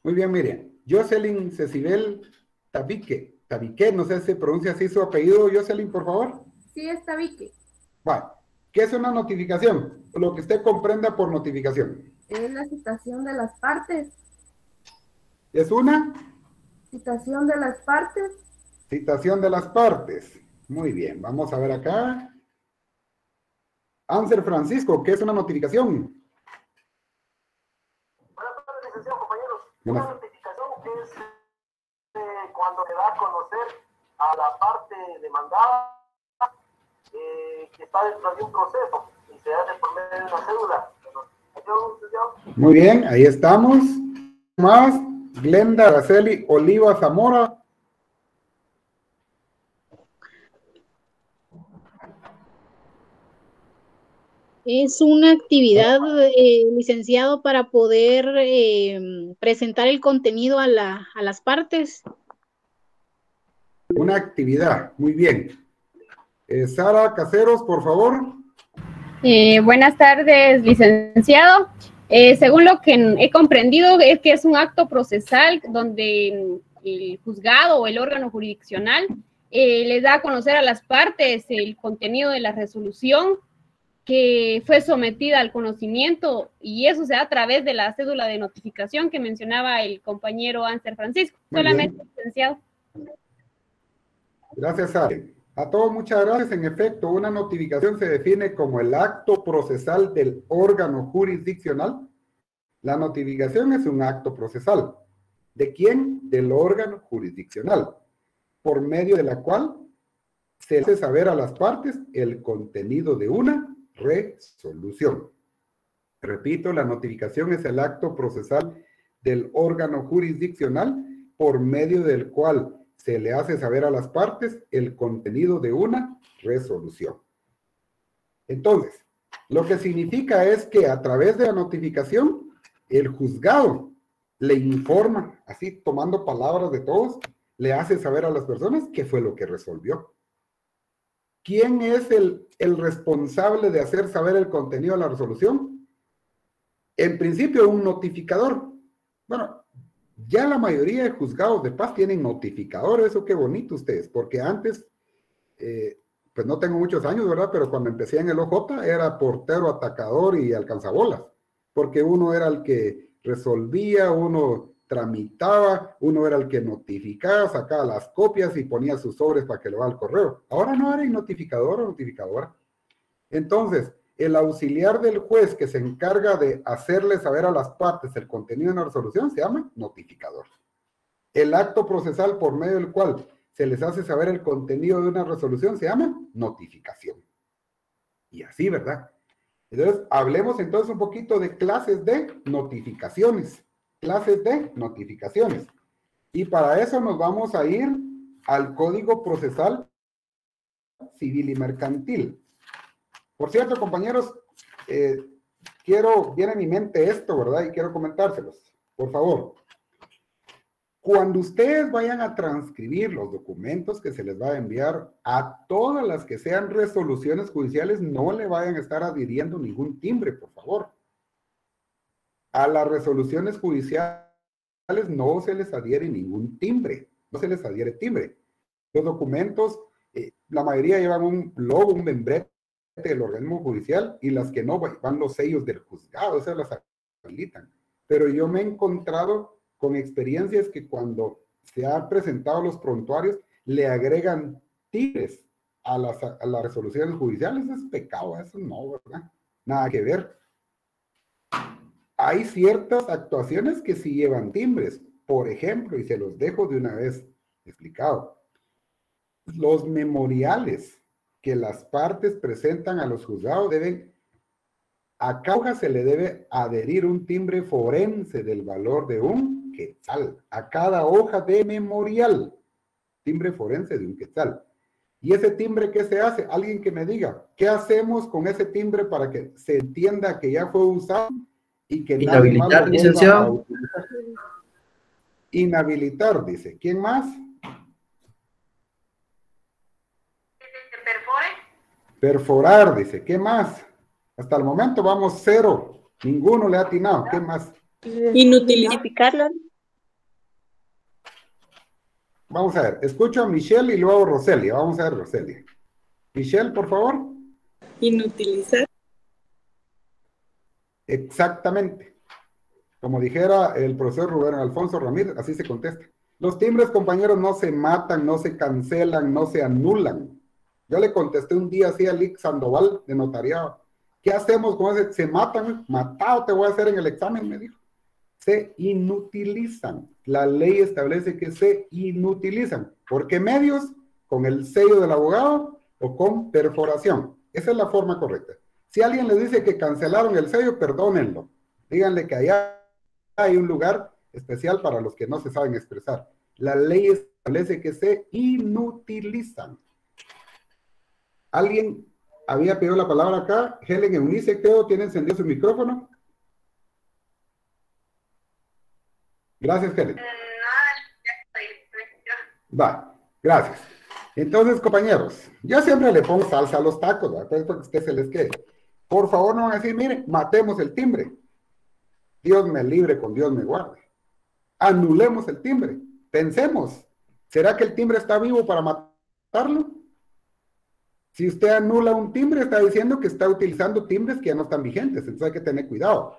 Muy bien, Miriam. Jocelyn Cecibel Tabique, no sé si se pronuncia así su apellido, Jocelyn, por favor. Sí, es Tabique. Bueno, ¿qué es una notificación? Lo que usted comprenda por notificación. Es la citación de las partes. ¿Es una? Citación de las partes. Citación de las partes. Muy bien, vamos a ver acá. Ansel Francisco, ¿qué es una notificación? Buenas tardes, licenciado, compañeros. Buenas. Una notificación que es cuando se da a conocer a la parte demandada que está dentro de un proceso y se hace por medio de una cédula. Muy bien, ahí estamos. Más, Glenda Araceli Oliva Zamora. Es una actividad, licenciado, para poder presentar el contenido a las partes. Una actividad, muy bien. Sara Caseros, por favor. Buenas tardes, licenciado. Según lo que he comprendido, es que es un acto procesal donde el juzgado o el órgano jurisdiccional les da a conocer a las partes el contenido de la resolución que fue sometida al conocimiento, y eso se da a través de la cédula de notificación que mencionaba el compañero Ansel Francisco. Muy solamente, bien. licenciado. Gracias, Sara. A todos, muchas gracias. En efecto, una notificación se define como el acto procesal del órgano jurisdiccional. La notificación es un acto procesal. ¿De quién? Del órgano jurisdiccional, por medio de la cual se hace saber a las partes el contenido de una resolución. Repito, la notificación es el acto procesal del órgano jurisdiccional por medio del cual se le hace saber a las partes el contenido de una resolución. Entonces, lo que significa es que a través de la notificación, el juzgado le informa, así tomando palabras de todos, le hace saber a las personas qué fue lo que resolvió. ¿Quién es el responsable de hacer saber el contenido de la resolución? En principio, un notificador. Bueno, ya la mayoría de juzgados de paz tienen notificador. Eso qué bonito ustedes, porque antes, pues no tengo muchos años, ¿verdad? Pero cuando empecé en el OJ era portero, atacador y alcanzabolas, porque uno era el que resolvía, uno tramitaba, uno era el que notificaba, sacaba las copias y ponía sus sobres para que lo vaya al correo. Ahora no eres notificador o notificadora. Entonces, el auxiliar del juez que se encarga de hacerle saber a las partes el contenido de una resolución se llama notificador. El acto procesal por medio del cual se les hace saber el contenido de una resolución se llama notificación. Y así, ¿verdad? Entonces, hablemos entonces un poquito de clases de notificaciones. Clases de notificaciones. Y para eso nos vamos a ir al Código Procesal Civil y Mercantil. Por cierto, compañeros, viene a mi mente esto, ¿verdad? Y quiero comentárselos. Por favor, cuando ustedes vayan a transcribir los documentos que se les va a enviar a todas las que sean resoluciones judiciales, no le vayan a estar adhiriendo ningún timbre, por favor. A las resoluciones judiciales no se les adhiere ningún timbre, no se les adhiere timbre. Los documentos, la mayoría llevan un logo, un membrete del organismo judicial, y las que no van los sellos del juzgado, esas las habilitan. Pero yo me he encontrado con experiencias que cuando se han presentado los prontuarios, le agregan timbres a las resoluciones judiciales. Es pecado, eso no, ¿verdad? Nada que ver. Hay ciertas actuaciones que sí llevan timbres. Por ejemplo, y se los dejo de una vez explicado, los memoriales que las partes presentan a los juzgados a cada hoja se le debe adherir un timbre forense del valor de un quetzal. A cada hoja de memorial, timbre forense de un quetzal. ¿Y ese timbre qué se hace? Alguien que me diga, ¿qué hacemos con ese timbre para que se entienda que ya fue usado? Y que inhabilitar, licenciado. Inhabilitar, dice. ¿Quién más? Perforar, dice. ¿Qué más? Hasta el momento vamos 0. Ninguno le ha atinado. ¿Qué más? Inutilizarlo. Vamos a ver, escucho a Michelle y luego Roselia. Vamos a ver, Roselia. Michelle, por favor. Inutilizar. Exactamente. Como dijera el profesor Rubén Alfonso Ramírez, así se contesta. Los timbres, compañeros, no se matan, no se cancelan, no se anulan. Yo le contesté un día así a Lick Sandoval de notariado. ¿Qué hacemos con ese? Se matan, matado te voy a hacer en el examen, me dijo. Se inutilizan. La ley establece que se inutilizan. ¿Por qué medios? Con el sello del abogado o con perforación. Esa es la forma correcta. Si alguien le dice que cancelaron el sello, perdónenlo. Díganle que allá hay un lugar especial para los que no se saben expresar. La ley establece que se inutilizan. ¿Alguien había pedido la palabra acá? Helen Eunice, creo, tiene encendido su micrófono. Gracias, Helen. Va, gracias. Entonces, compañeros, yo siempre le pongo salsa a los tacos, ¿verdad? Pues porque a ustedes se les quede. Por favor, no van a decir, mire, matemos el timbre. Dios me libre, con Dios me guarde. Anulemos el timbre. Pensemos, ¿será que el timbre está vivo para matarlo? Si usted anula un timbre, está diciendo que está utilizando timbres que ya no están vigentes, entonces hay que tener cuidado.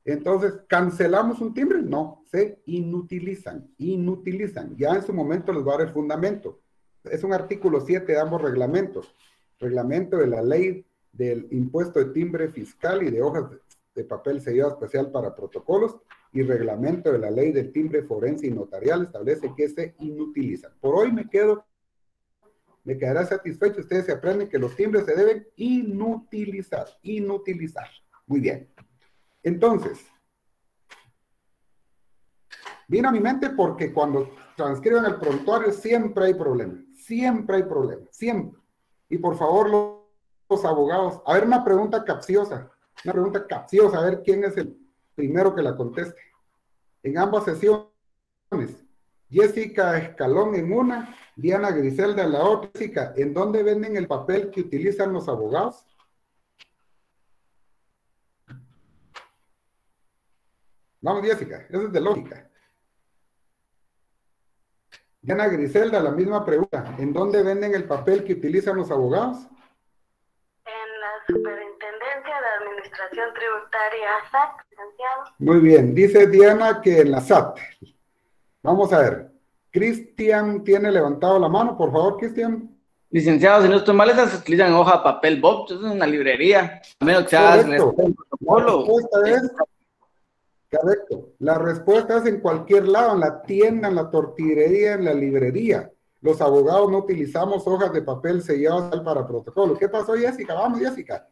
Entonces, ¿cancelamos un timbre? No, se inutilizan, inutilizan. Ya en su momento les va a dar el fundamento. Es un artículo 7 de ambos reglamentos. Reglamento de la ley del impuesto de timbre fiscal y de hojas de papel sellado especial para protocolos y reglamento de la ley del timbre forense y notarial establece que se inutilizan. Por hoy me quedará satisfecho. Ustedes se aprenden que los timbres se deben inutilizar, inutilizar. Muy bien. Entonces, vino a mi mente porque cuando transcriben el prontuario siempre hay problemas, siempre. Y por favor, los abogados, a ver una pregunta capciosa, a ver quién es el primero que la conteste. En ambas sesiones, Jessica Escalón en una, Diana Griselda en la otra. Jessica, ¿en dónde venden el papel que utilizan los abogados? Vamos, Jessica, eso es de lógica. Diana Griselda, la misma pregunta. ¿En dónde venden el papel que utilizan los abogados? En la Superintendencia de Administración Tributaria, SAT, licenciado. Muy bien, dice Diana que en la SAT. Vamos a ver. Cristian tiene levantado la mano, por favor, Cristian. Licenciado, si no estoy mal, esas se utilizan hoja, papel, Bob, eso es una librería. A menos que sea en el protocolo. Correcto. La respuesta es en cualquier lado, en la tienda, en la tortillería, en la librería. Los abogados no utilizamos hojas de papel selladas para protocolo. ¿Qué pasó, Jessica? Vamos, Jessica.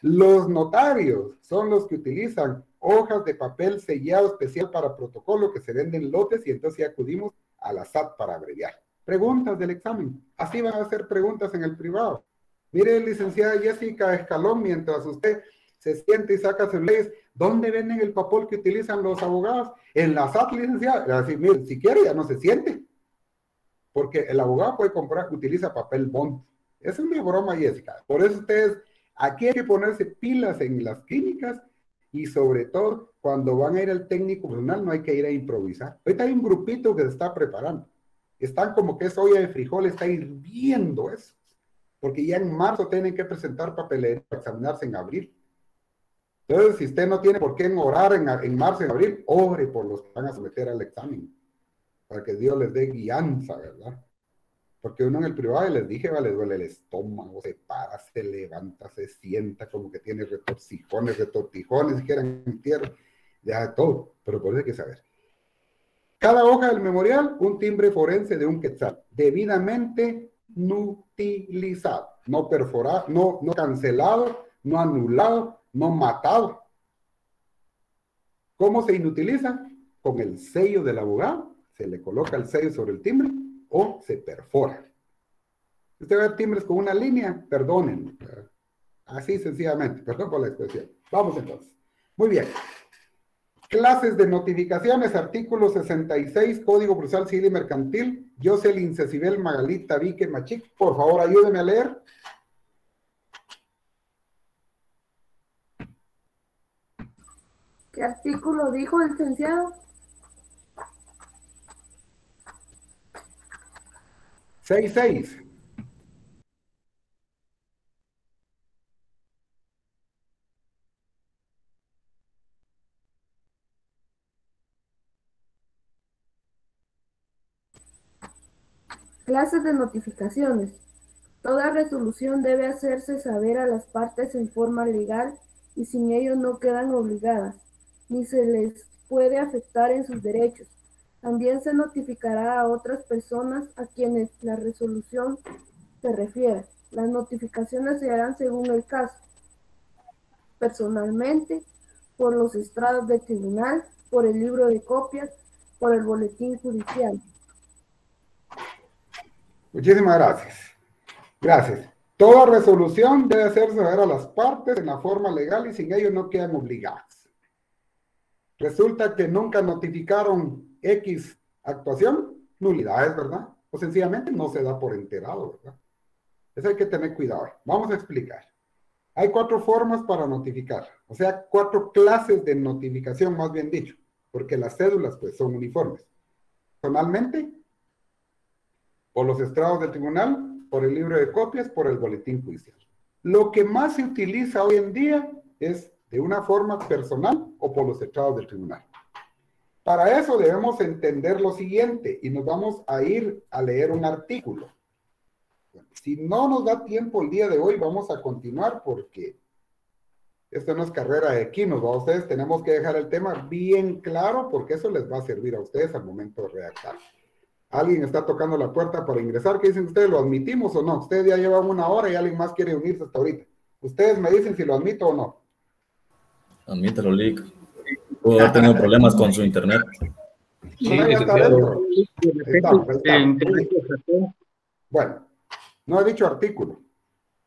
Los notarios son los que utilizan hojas de papel sellado especial para protocolo que se venden lotes y entonces acudimos a la SAT para abreviar. Preguntas del examen. Así van a hacer preguntas en el privado. Mire, licenciada Jessica Escalón, mientras usted se siente y saca sus leyes, ¿dónde venden el papel que utilizan los abogados? En la SAT, licenciada. Así, mire, si quiere ya no se siente. Porque el abogado puede comprar, utiliza papel bond. Es una broma, Jessica. Por eso ustedes, aquí hay que ponerse pilas en las clínicas y sobre todo cuando van a ir al técnico profesional no hay que ir a improvisar. Ahorita hay un grupito que se está preparando. Están como que es olla de frijol, está hirviendo eso. Porque ya en marzo tienen que presentar papelería para examinarse en abril. Entonces, si usted no tiene por qué orar en marzo, en abril, ore por los que van a someter al examen. Para que Dios les dé guianza, ¿verdad? Porque uno en el privado, les dije, les duele el estómago, se para, se levanta, se sienta, como que tiene retorcijones, retortijones, si quieren tierra, ya todo, pero por eso hay que saber. Cada hoja del memorial, un timbre forense de un quetzal, debidamente inutilizado, no perforado, no cancelado, no anulado, no matado. ¿Cómo se inutiliza? Con el sello del abogado, se le coloca el sello sobre el timbre o se perfora. Si usted ve timbres con una línea, perdonen. Así sencillamente, perdón por la expresión. Vamos entonces. Muy bien. Clases de notificaciones, artículo 66, Código Procesal Civil y Mercantil. Jocelyn Cecibel Magalita Vique Machic, por favor, ayúdeme a leer. ¿Qué artículo dijo el licenciado? 6-6. Clases de notificaciones. Toda resolución debe hacerse saber a las partes en forma legal y sin ello no quedan obligadas, ni se les puede afectar en sus derechos. También se notificará a otras personas a quienes la resolución se refiere. Las notificaciones se harán según el caso, personalmente, por los estrados del tribunal, por el libro de copias, por el boletín judicial. Muchísimas gracias. Gracias. Toda resolución debe hacerse saber a las partes en la forma legal y sin ello no quedan obligadas. Resulta que nunca notificaron X actuación, nulidades, ¿verdad? O sencillamente no se da por enterado, ¿verdad? Eso hay que tener cuidado. Vamos a explicar. Hay 4 formas para notificar, o sea, 4 clases de notificación, más bien dicho, porque las cédulas pues son uniformes. Personalmente, por los estrados del tribunal, por el libro de copias, por el boletín judicial. Lo que más se utiliza hoy en día es de una forma personal o por los estrados del tribunal. Para eso debemos entender lo siguiente y nos vamos a ir a leer un artículo. Si no nos da tiempo el día de hoy, vamos a continuar porque esto no es carrera de quinos, ¿va? Ustedes tenemos que dejar el tema bien claro porque eso les va a servir a ustedes al momento de redactar. Alguien está tocando la puerta para ingresar. ¿Qué dicen ustedes? ¿Lo admitimos o no? Ustedes ya llevan 1 hora y alguien más quiere unirse hasta ahorita. Ustedes me dicen si lo admito o no. Admítelo, Lick. Pudo haber tenido problemas con su internet. Sí, está dentro. Está. Bueno, no he dicho artículo.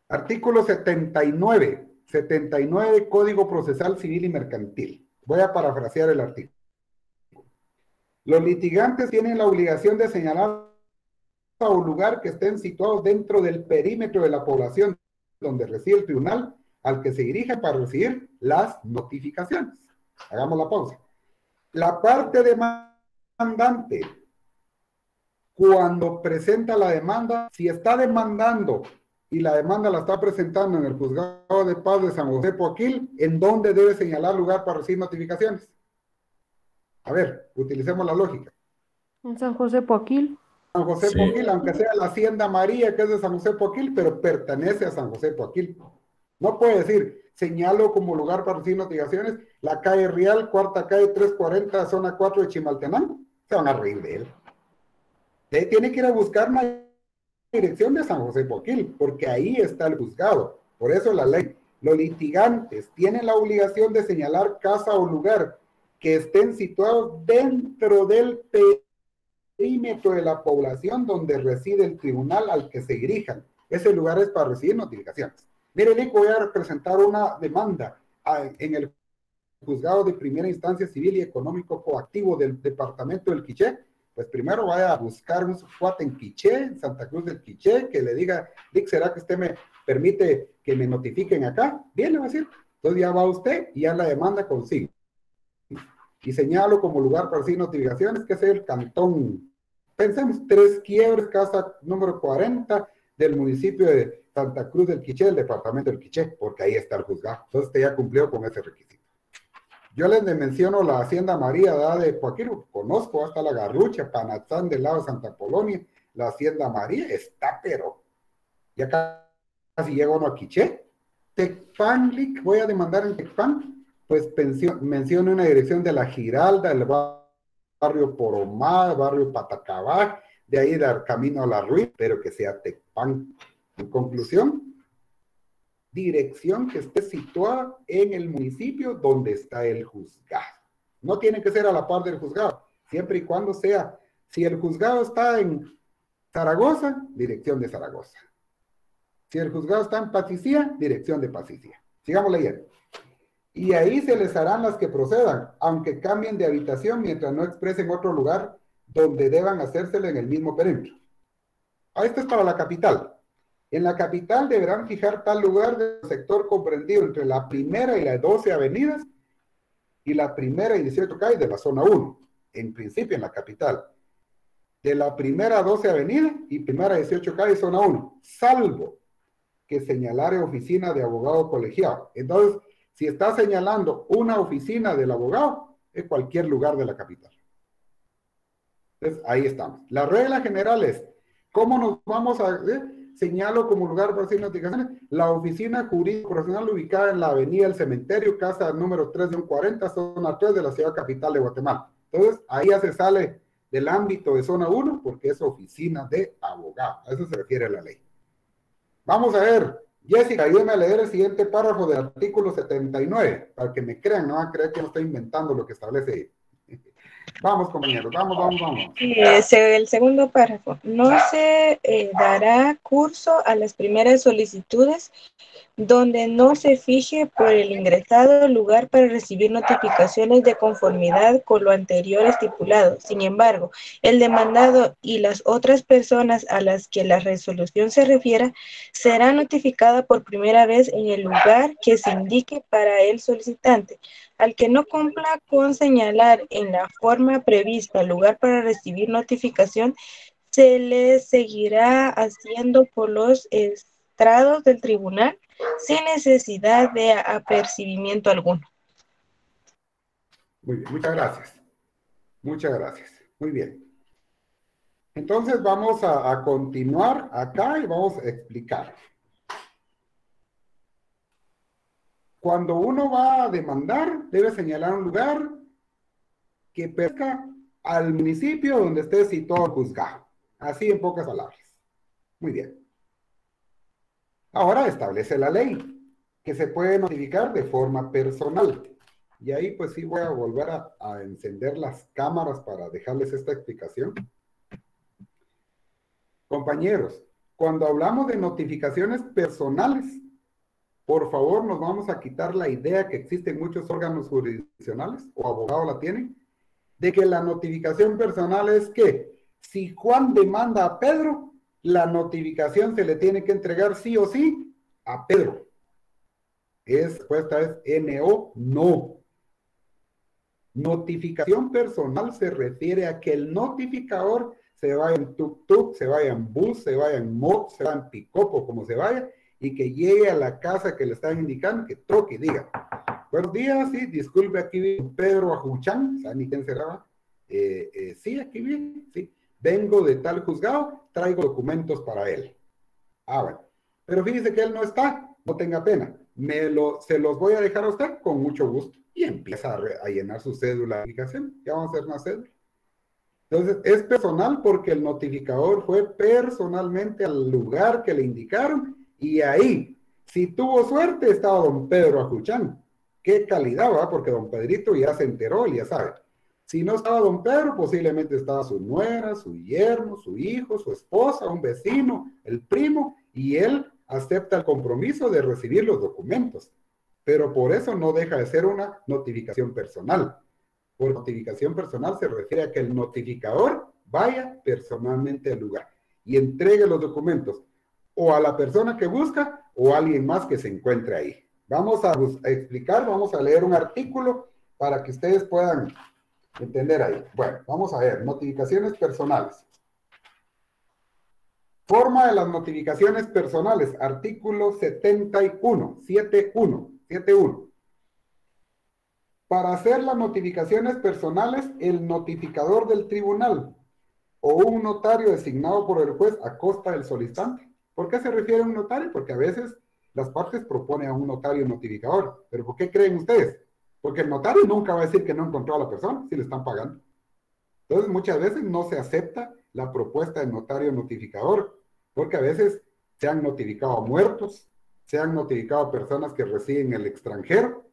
Artículo 79. 79 Código Procesal Civil y Mercantil. Voy a parafrasear el artículo. Los litigantes tienen la obligación de señalar a un lugar que estén situados dentro del perímetro de la población donde reside el tribunal al que se dirige para recibir las notificaciones. Hagamos la pausa. La parte demandante, cuando presenta la demanda, si está demandando y la demanda la está presentando en el Juzgado de Paz de San José Poaquil, ¿en dónde debe señalar lugar para recibir notificaciones? A ver, utilicemos la lógica. En San José Poaquil. San José Poaquil, aunque sea la Hacienda María, que es de San José Poaquil, pero pertenece a San José Poaquil. No puede decir, señalo como lugar para recibir notificaciones la calle Real, cuarta calle 340, zona 4 de Chimaltenango. Se van a reír de él. Usted tiene que ir a buscar una dirección de San José Poaquil, porque ahí está el juzgado. Por eso la ley. Los litigantes tienen la obligación de señalar casa o lugar que estén situados dentro del perímetro de la población donde reside el tribunal al que se dirijan. Ese lugar es para recibir notificaciones. Mire, Nico, voy a presentar una demanda en el Juzgado de Primera Instancia Civil y Económico Coactivo del Departamento del Quiché. Pues primero vaya a buscar un cuate en Quiché, en Santa Cruz del Quiché, que le diga, Dick, ¿será que usted me permite que me notifiquen acá? Bien, le va a decir. Entonces ya va usted y ya la demanda consigue. Y señalo como lugar para recibir notificaciones, que es el cantón, pensemos, 3 Quiebres, casa número 40 del municipio de Santa Cruz del Quiché, del departamento del Quiché, porque ahí está el juzgado. Entonces usted ya cumplió con ese requisito. Yo les menciono la Hacienda María de Poaquil, conozco hasta la Garrucha, Panatzán del lado de Santa Polonia, la Hacienda María está, pero ya casi llega uno a Quiché. Tecpan, voy a demandar en Tecpan. Pues menciono una dirección de la Giralda, el barrio Poromá, barrio Patacabá, de ahí dar camino a la Ruiz, pero que sea Tecpan. En conclusión, dirección que esté situada en el municipio donde está el juzgado. No tiene que ser a la par del juzgado, siempre y cuando sea, si el juzgado está en Zaragoza, dirección de Zaragoza. Si el juzgado está en Paticía, dirección de Paticía. Sigamos leyendo. Y ahí se les harán las que procedan, aunque cambien de habitación mientras no expresen otro lugar donde deban hacérselo en el mismo perímetro. Esto es para la capital. En la capital deberán fijar tal lugar del sector comprendido entre la primera y las 12 avenidas y la primera y 18 calles de la zona 1, en principio en la capital. de la primera 12 avenida y primera 18 calle zona 1, salvo que señalare oficina de abogado colegiado. Entonces, si está señalando una oficina del abogado, es cualquier lugar de la capital. Entonces, ahí estamos. La regla general es, ¿cómo nos vamos a...? Señalo como lugar para hacer notificaciones la oficina jurídica profesional ubicada en la avenida El Cementerio, casa número 3-40, zona 3 de la ciudad capital de Guatemala. Entonces, ahí ya se sale del ámbito de zona 1 porque es oficina de abogado. A eso se refiere la ley. Vamos a ver, Jessica, ayúdame a leer el siguiente párrafo del artículo 79, para que me crean, no van a creer que no estoy inventando lo que establece ahí. Vamos, compañeros, vamos. El segundo párrafo. No se dará curso a las primeras solicitudes donde no se fije por el ingresado lugar para recibir notificaciones de conformidad con lo anterior estipulado. Sin embargo, el demandado y las otras personas a las que la resolución se refiera será notificada por primera vez en el lugar que se indique para el solicitante. Al que no cumpla con señalar en la forma prevista el lugar para recibir notificación, se le seguirá haciendo por los estrados del tribunal sin necesidad de apercibimiento alguno. Muy bien, muchas gracias. Muchas gracias. Muy bien. Entonces vamos a continuar acá y vamos a explicar. Cuando uno va a demandar, debe señalar un lugar que pertenezca al municipio donde esté situado el juzgado. Así en pocas palabras. Muy bien. Ahora establece la ley que se puede notificar de forma personal. Y ahí pues sí voy a volver a encender las cámaras para dejarles esta explicación. Compañeros, cuando hablamos de notificaciones personales, por favor, nos vamos a quitar la idea que existen muchos órganos jurisdiccionales, o abogados la tienen, de que la notificación personal es que si Juan demanda a Pedro, la notificación se le tiene que entregar sí o sí a Pedro. Respuesta es NO, no. Notificación personal se refiere a que el notificador se vaya en tuk-tuk, se vaya en bus, se vaya en moto, se vaya en picopo, como se vaya, y que llegue a la casa que le están indicando, que toque y diga, buenos días, sí, disculpe, aquí viene Pedro Ajuchán, ¿saben ni quién será? Sí, aquí viene, sí, vengo de tal juzgado, traigo documentos para él. Ah, bueno, pero fíjese que él no está, no tenga pena, se los voy a dejar a usted con mucho gusto, y empieza a llenar su cédula de aplicación, ya vamos a hacer una cédula. Entonces, es personal porque el notificador fue personalmente al lugar que le indicaron. Y ahí, si tuvo suerte, estaba don Pedro Ajuchán. Qué calidad, ¿va? Porque don Pedrito ya se enteró, y ya sabe. Si no estaba don Pedro, posiblemente estaba su nuera, su yerno, su hijo, su esposa, un vecino, el primo, y él acepta el compromiso de recibir los documentos. Pero por eso no deja de ser una notificación personal. Por notificación personal se refiere a que el notificador vaya personalmente al lugar y entregue los documentos o a la persona que busca o a alguien más que se encuentre ahí. Vamos a explicar, vamos a leer un artículo para que ustedes puedan entender ahí. Bueno, vamos a ver, notificaciones personales. Forma de las notificaciones personales, artículo 71, 71. Para hacer las notificaciones personales, el notificador del tribunal o un notario designado por el juez a costa del solicitante. ¿Por qué se refiere a un notario? Porque a veces las partes proponen a un notario notificador. ¿Pero por qué creen ustedes? Porque el notario nunca va a decir que no encontró a la persona si le están pagando. Entonces muchas veces no se acepta la propuesta del notario notificador, porque a veces se han notificado muertos, se han notificado personas que residen en el extranjero,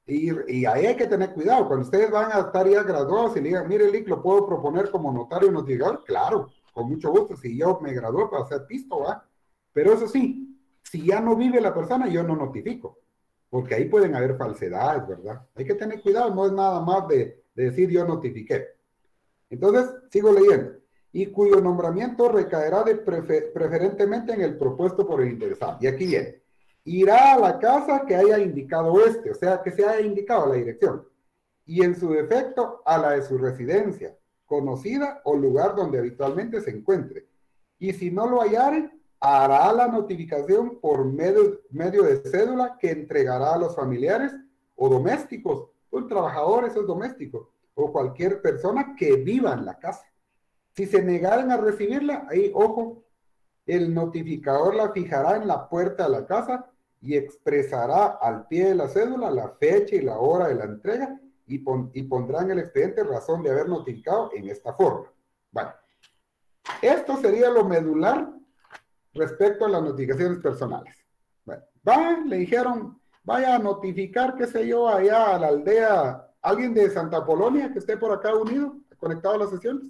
y ahí hay que tener cuidado. Cuando ustedes van a estar ya graduados y le digan, mire, Lic, ¿lo puedo proponer como notario notificador? Claro, con mucho gusto, si yo me gradué para ser pisto, ¿va? Pero eso sí, si ya no vive la persona, yo no notifico, porque ahí pueden haber falsedades, ¿verdad? Hay que tener cuidado, no es nada más de decir yo notifiqué. Entonces, sigo leyendo. Y cuyo nombramiento recaerá preferentemente en el propuesto por el interesado. Y aquí viene. Irá a la casa que haya indicado o sea, que se haya indicado la dirección. Y en su defecto, a la de su residencia. conocida o lugar donde habitualmente se encuentre. Y si no lo hallare, hará la notificación por medio de cédula que entregará a los familiares o domésticos, un trabajador, eso es doméstico, o cualquier persona que viva en la casa. Si se negaran a recibirla, ahí, ojo, el notificador la fijará en la puerta de la casa y expresará al pie de la cédula la fecha y la hora de la entrega y pondrá en el expediente razón de haber notificado en esta forma. Bueno, esto sería lo medular respecto a las notificaciones personales. Bueno, le dijeron, vaya a notificar, qué sé yo, allá a la aldea, alguien de Santa Polonia que esté por acá unido, conectado a las sesiones.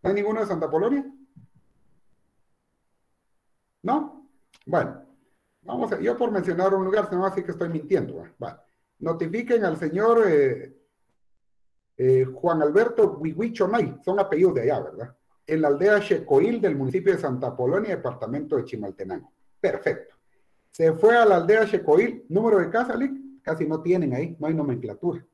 ¿No hay ninguno de Santa Polonia? ¿No? Bueno, vamos a, yo por mencionar un lugar, se me va a decir que estoy mintiendo. Bueno, notifiquen al señor Juan Alberto Huihuichonay, son apellidos de allá, ¿verdad? En la aldea Checoil del municipio de Santa Polonia, departamento de Chimaltenango. Perfecto. Se fue a la aldea Checoil, número de casa, Lick, casi no tienen ahí, no hay nomenclatura.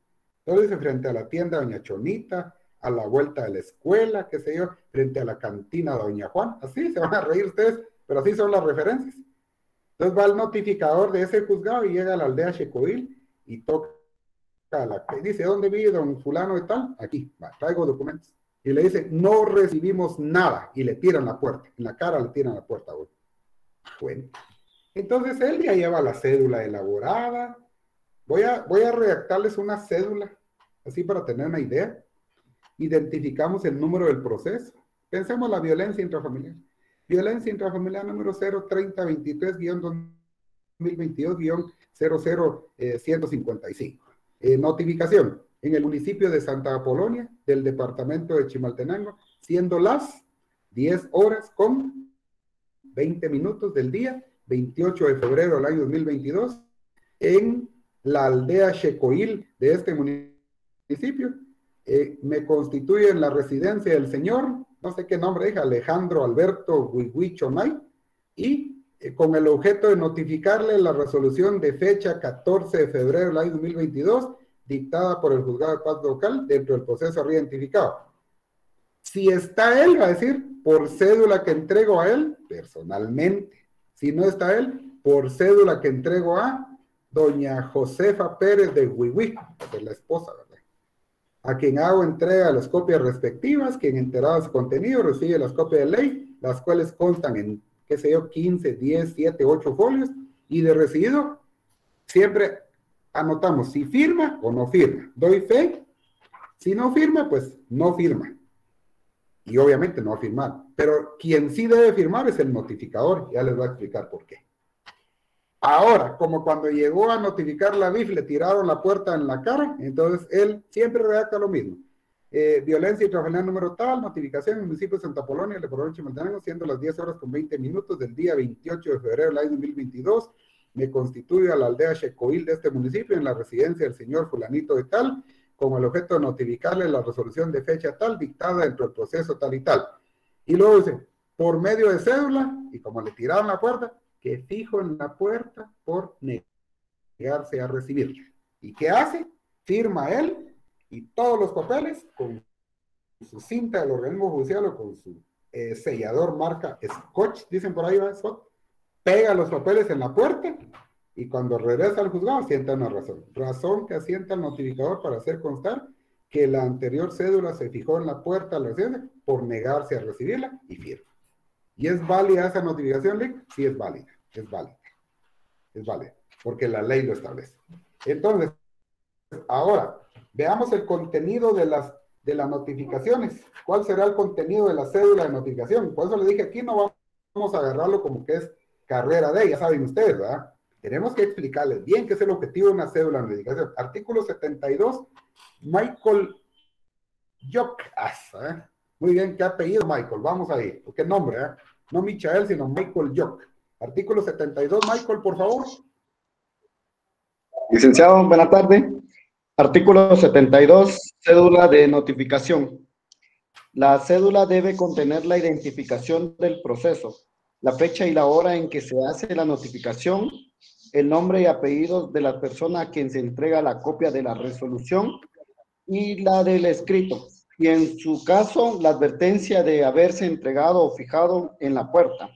Entonces, frente a la tienda Doña Chonita, a la vuelta de la escuela, qué sé yo, frente a la cantina de Doña Juan, así se van a reír ustedes, pero así son las referencias. Entonces va el notificador de ese juzgado y llega a la aldea Checoil y toca y dice, ¿dónde vive don fulano de tal? Aquí, va, traigo documentos. Y le dice, no recibimos nada, y le tiran la puerta, en la cara le tiran la puerta. Bueno, entonces él ya lleva la cédula elaborada. Voy a redactarles una cédula, así para tener una idea. Identificamos el número del proceso. Pensemos la violencia intrafamiliar. Violencia intrafamiliar número 03023-2022-00155. Notificación en el municipio de Santa Polonia, del departamento de Chimaltenango, siendo las 10 horas con 20 minutos del día, 28 de febrero del año 2022, en la aldea Checoil de este municipio. Me constituye en la residencia del señor, no sé qué nombre es, Alejandro Alberto Huihuichonay, y con el objeto de notificarle la resolución de fecha 14 de febrero del año 2022, dictada por el juzgado de paz local dentro del proceso reidentificado. Si está él, va a decir, por cédula que entrego a él, personalmente. Si no está él, por cédula que entrego a doña Josefa Pérez de Huihui, que es la esposa, ¿verdad? A quien hago entrega de las copias respectivas, quien enterado de su contenido recibe las copias de ley, las cuales constan en, qué sé yo, 15, 10, 7, 8 folios, y de recibido, siempre anotamos si firma o no firma. Doy fe. Si no firma, pues no firma. Y obviamente no va a firmar. Pero quien sí debe firmar es el notificador. Ya les voy a explicar por qué. Ahora, como cuando llegó a notificar la BIF, le tiraron la puerta en la cara, entonces él siempre redacta lo mismo. Violencia intrafamiliar número tal, notificación en el municipio de Santa Polonia, le por Chimaltenango, siendo las 10 horas con 20 minutos del día 28 de febrero del año 2022. Me constituyo a la aldea Checoil de este municipio en la residencia del señor fulanito de tal, con el objeto de notificarle la resolución de fecha tal, dictada dentro del proceso tal y tal. Y luego dice, por medio de cédula, y como le tiraron la puerta, que fijo en la puerta por negarse a recibirla. ¿Y qué hace? Firma él y todos los papeles con su cinta del organismo judicial o con su sellador marca Scotch, dicen por ahí, ¿va? Scotch. Pega los papeles en la puerta y cuando regresa al juzgado asienta una razón. Razón que asienta el notificador para hacer constar que la anterior cédula se fijó en la puerta de la residencia por negarse a recibirla y firma. ¿Y es válida esa notificación, Lick? Sí, es válida. Es válida. Es válida. Porque la ley lo establece. Entonces, ahora, veamos el contenido de las notificaciones. ¿Cuál será el contenido de la cédula de notificación? Por eso le dije, aquí no vamos a agarrarlo como que es carrera de, ya saben ustedes, ¿verdad? Tenemos que explicarles bien qué es el objetivo de una cédula de notificación. Artículo 72, Michael Jock. Muy bien, ¿qué apellido Michael? Vamos ahí. ¿Qué nombre? No Michael, sino Michael Jock. Artículo 72, Michael, por favor. Licenciado, buena tarde. Artículo 72, cédula de notificación. La cédula debe contener la identificación del proceso, la fecha y la hora en que se hace la notificación, el nombre y apellido de la persona a quien se entrega la copia de la resolución y la del escrito, y en su caso, la advertencia de haberse entregado o fijado en la puerta.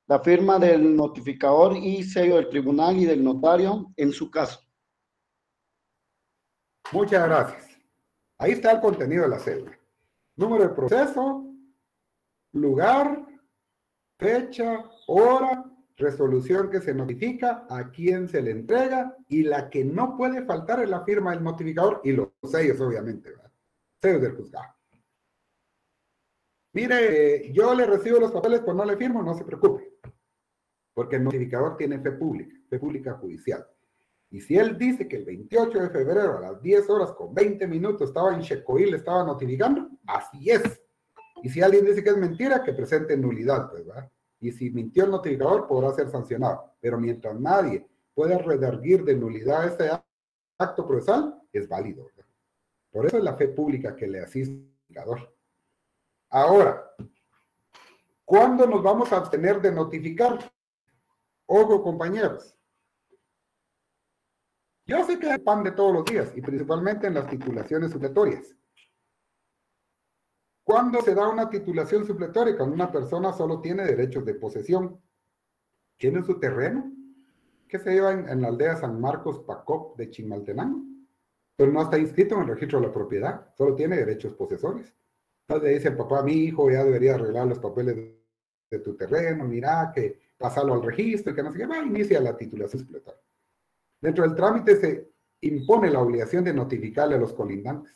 La firma del notificador y sello del tribunal y del notario en su caso. Muchas gracias. Ahí está el contenido de la cédula. Número de proceso, lugar, fecha, hora, resolución que se notifica, a quién se le entrega, y la que no puede faltar es la firma del notificador y los sellos, obviamente, ¿verdad? Sellos del juzgado. Mire, yo le recibo los papeles, pues no le firmo, no se preocupe, porque el notificador tiene fe pública judicial. Y si él dice que el 28 de febrero a las 10 horas con 20 minutos estaba en Checoil, le estaba notificando, así es. Y si alguien dice que es mentira, que presente nulidad, pues, ¿verdad? Y si mintió el notificador, podrá ser sancionado. Pero mientras nadie pueda redarguir de nulidad este acto procesal, es válido, ¿verdad? Por eso es la fe pública que le asiste al notificador. Ahora, ¿cuándo nos vamos a abstener de notificar? Ojo, compañeros. Yo sé que hay pan de todos los días, y principalmente en las titulaciones supletorias. ¿Cuándo se da una titulación supletoria? Cuando una persona solo tiene derechos de posesión. Tiene su terreno, que se lleva en la aldea San Marcos Pacop de Chimaltenango, pero no está inscrito en el registro de la propiedad, solo tiene derechos posesorios. Entonces le dice el papá: mi hijo ya debería arreglar los papeles de tu terreno, mira, que pasarlo al registro, y que no sé qué, va, inicia la titulación supletoria. Dentro del trámite se impone la obligación de notificarle a los colindantes.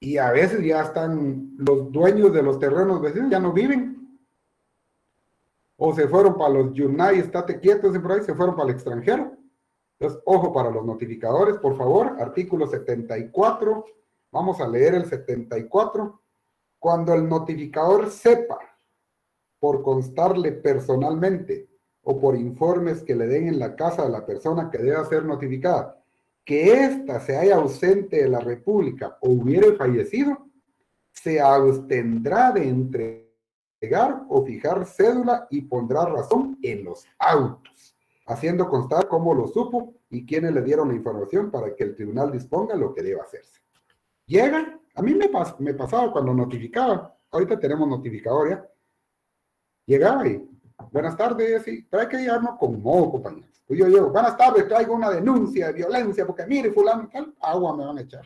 Y a veces ya están los dueños de los terrenos vecinos, ya no viven. O se fueron para los Yunay, estate quietos, por ahí, se fueron para el extranjero. Entonces, ojo para los notificadores, por favor, artículo 74. Vamos a leer el 74. Cuando el notificador sepa, por constarle personalmente o por informes que le den en la casa de la persona que deba ser notificada, que ésta se haya ausente de la República o hubiere fallecido, se abstendrá de entregar o fijar cédula y pondrá razón en los autos, haciendo constar cómo lo supo y quiénes le dieron la información para que el tribunal disponga lo que deba hacerse. Llegan, a mí me pasaba cuando notificaba, ahorita tenemos notificador ya, llegaba y, buenas tardes, y trae que llegarnos con modo, compañeros. Pues yo llego, buenas tardes, traigo una denuncia de violencia, porque mire, fulano, tal, agua me van a echar.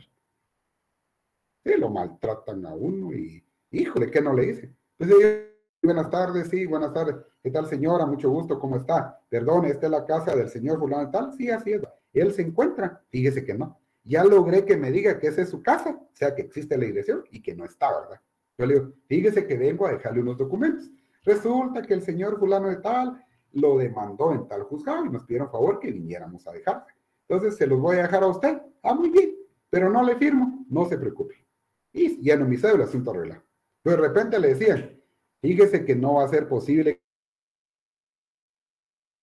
Sí, lo maltratan a uno y, híjole, ¿qué no le dice? Entonces yo, buenas tardes, sí, buenas tardes. ¿Qué tal, señora? Mucho gusto, ¿cómo está? Perdón, ¿esta es la casa del señor fulano tal? Sí, así es. Él se encuentra, fíjese que no. Ya logré que me diga que esa es su casa, o sea, que existe la dirección y que no está, ¿verdad? Yo le digo, fíjese que vengo a dejarle unos documentos. Resulta que el señor fulano de tal lo demandó en tal juzgado y nos pidieron favor que viniéramos a dejarle. Entonces, se los voy a dejar a usted. Ah, muy bien, pero no le firmo, no se preocupe. Y lleno mi cédula, asunto arreglado. Pero de repente le decían, fíjese que no va a ser posible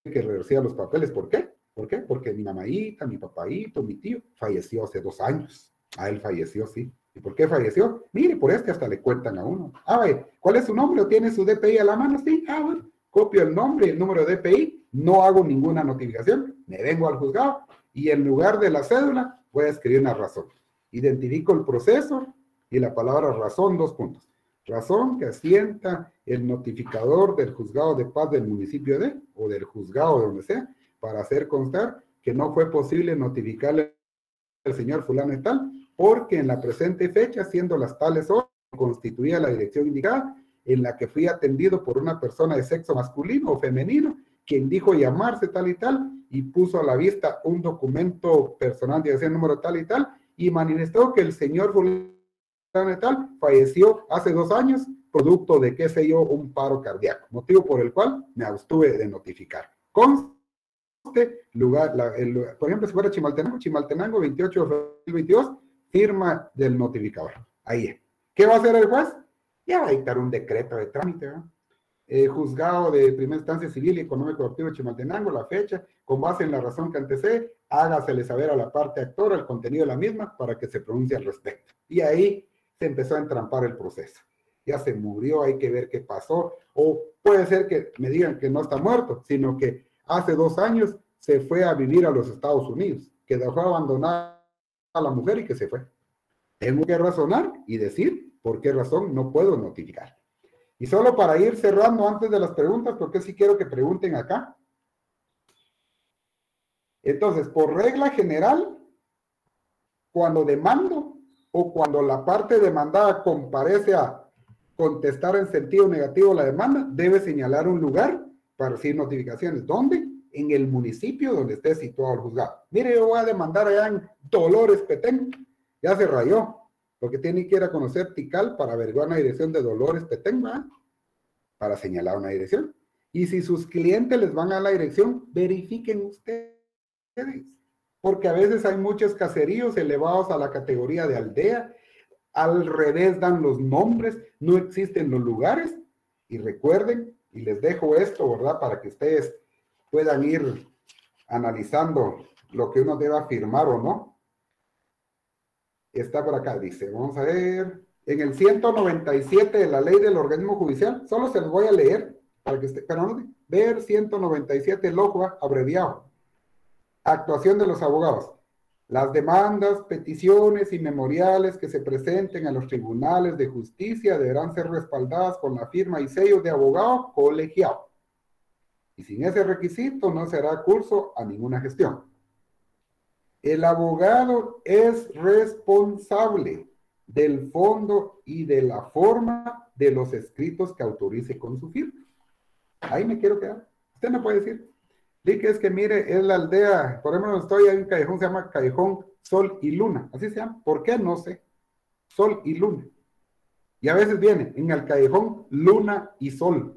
que reciba los papeles. ¿Por qué? ¿Por qué? Porque mi mamaíta, mi papaíto, mi tío falleció hace 2 años. A él falleció, sí. ¿Y por qué falleció? Mire, por este hasta le cuentan a uno. Ah, vaya, ¿cuál es su nombre? ¿O tiene su DPI a la mano? Sí, ah, bueno. Copio el nombre y el número de DPI, no hago ninguna notificación, me vengo al juzgado y en lugar de la cédula voy a escribir una razón. Identifico el proceso y la palabra razón, 2 puntos. Razón que asienta el notificador del juzgado de paz del municipio de, o del juzgado de donde sea, para hacer constar que no fue posible notificarle al señor fulano y tal, porque en la presente fecha, siendo las tales horas, constituía la dirección indicada, en la que fui atendido por una persona de sexo masculino o femenino, quien dijo llamarse tal y tal, y puso a la vista un documento personal de ese número tal y tal, y manifestó que el señor fulano y tal falleció hace 2 años, producto de, qué sé yo, un paro cardíaco, motivo por el cual me abstuve de notificar. Conste, lugar, por ejemplo, si fuera Chimaltenango, 28 de 2022, firma del notificador. Ahí es. ¿Qué va a hacer el juez? Ya va a dictar un decreto de trámite, ¿no? Juzgado de primera instancia civil y económico activo de Chimaltenango, la fecha, con base en la razón que antecede, hágasele saber a la parte actora el contenido de la misma para que se pronuncie al respecto. Y ahí se empezó a entrampar el proceso. Ya se murió, hay que ver qué pasó, o puede ser que me digan que no está muerto, sino que hace 2 años se fue a vivir a los Estados Unidos, que dejó abandonada a la mujer y que se fue. Tengo que razonar y decir por qué razón no puedo notificar. Y solo para ir cerrando antes de las preguntas, porque sí quiero que pregunten acá. Entonces, por regla general, cuando demando o cuando la parte demandada comparece a contestar en sentido negativo la demanda, debe señalar un lugar para recibir notificaciones. ¿Dónde? En el municipio donde esté situado el juzgado. Mire, yo voy a demandar allá en Dolores, Petén. Ya se rayó, porque tiene que ir a conocer Tikal para averiguar una dirección de Dolores, Petén, ¿verdad? Para señalar una dirección. Y si sus clientes les van a la dirección, verifiquen ustedes. Porque a veces hay muchos caseríos elevados a la categoría de aldea. Al revés dan los nombres, no existen los lugares. Y recuerden, y les dejo esto, ¿verdad? Para que ustedes puedan ir analizando lo que uno debe afirmar o no. Está por acá, dice, vamos a ver, en el 197 de la ley del organismo judicial, solo se los voy a leer, para que esté, pero no, ver 197, el LOJUA, abreviado. Actuación de los abogados. Las demandas, peticiones y memoriales que se presenten a los tribunales de justicia deberán ser respaldadas con la firma y sello de abogado colegiado. Y sin ese requisito no se hará curso a ninguna gestión. El abogado es responsable del fondo y de la forma de los escritos que autorice con su firma. Ahí me quiero quedar. Usted me puede decir, di que es que mire, es la aldea, por ejemplo, estoy en un callejón, se llama Callejón Sol y Luna, así se llama. ¿Por qué? No sé. Sol y Luna. Y a veces viene en el callejón Luna y Sol.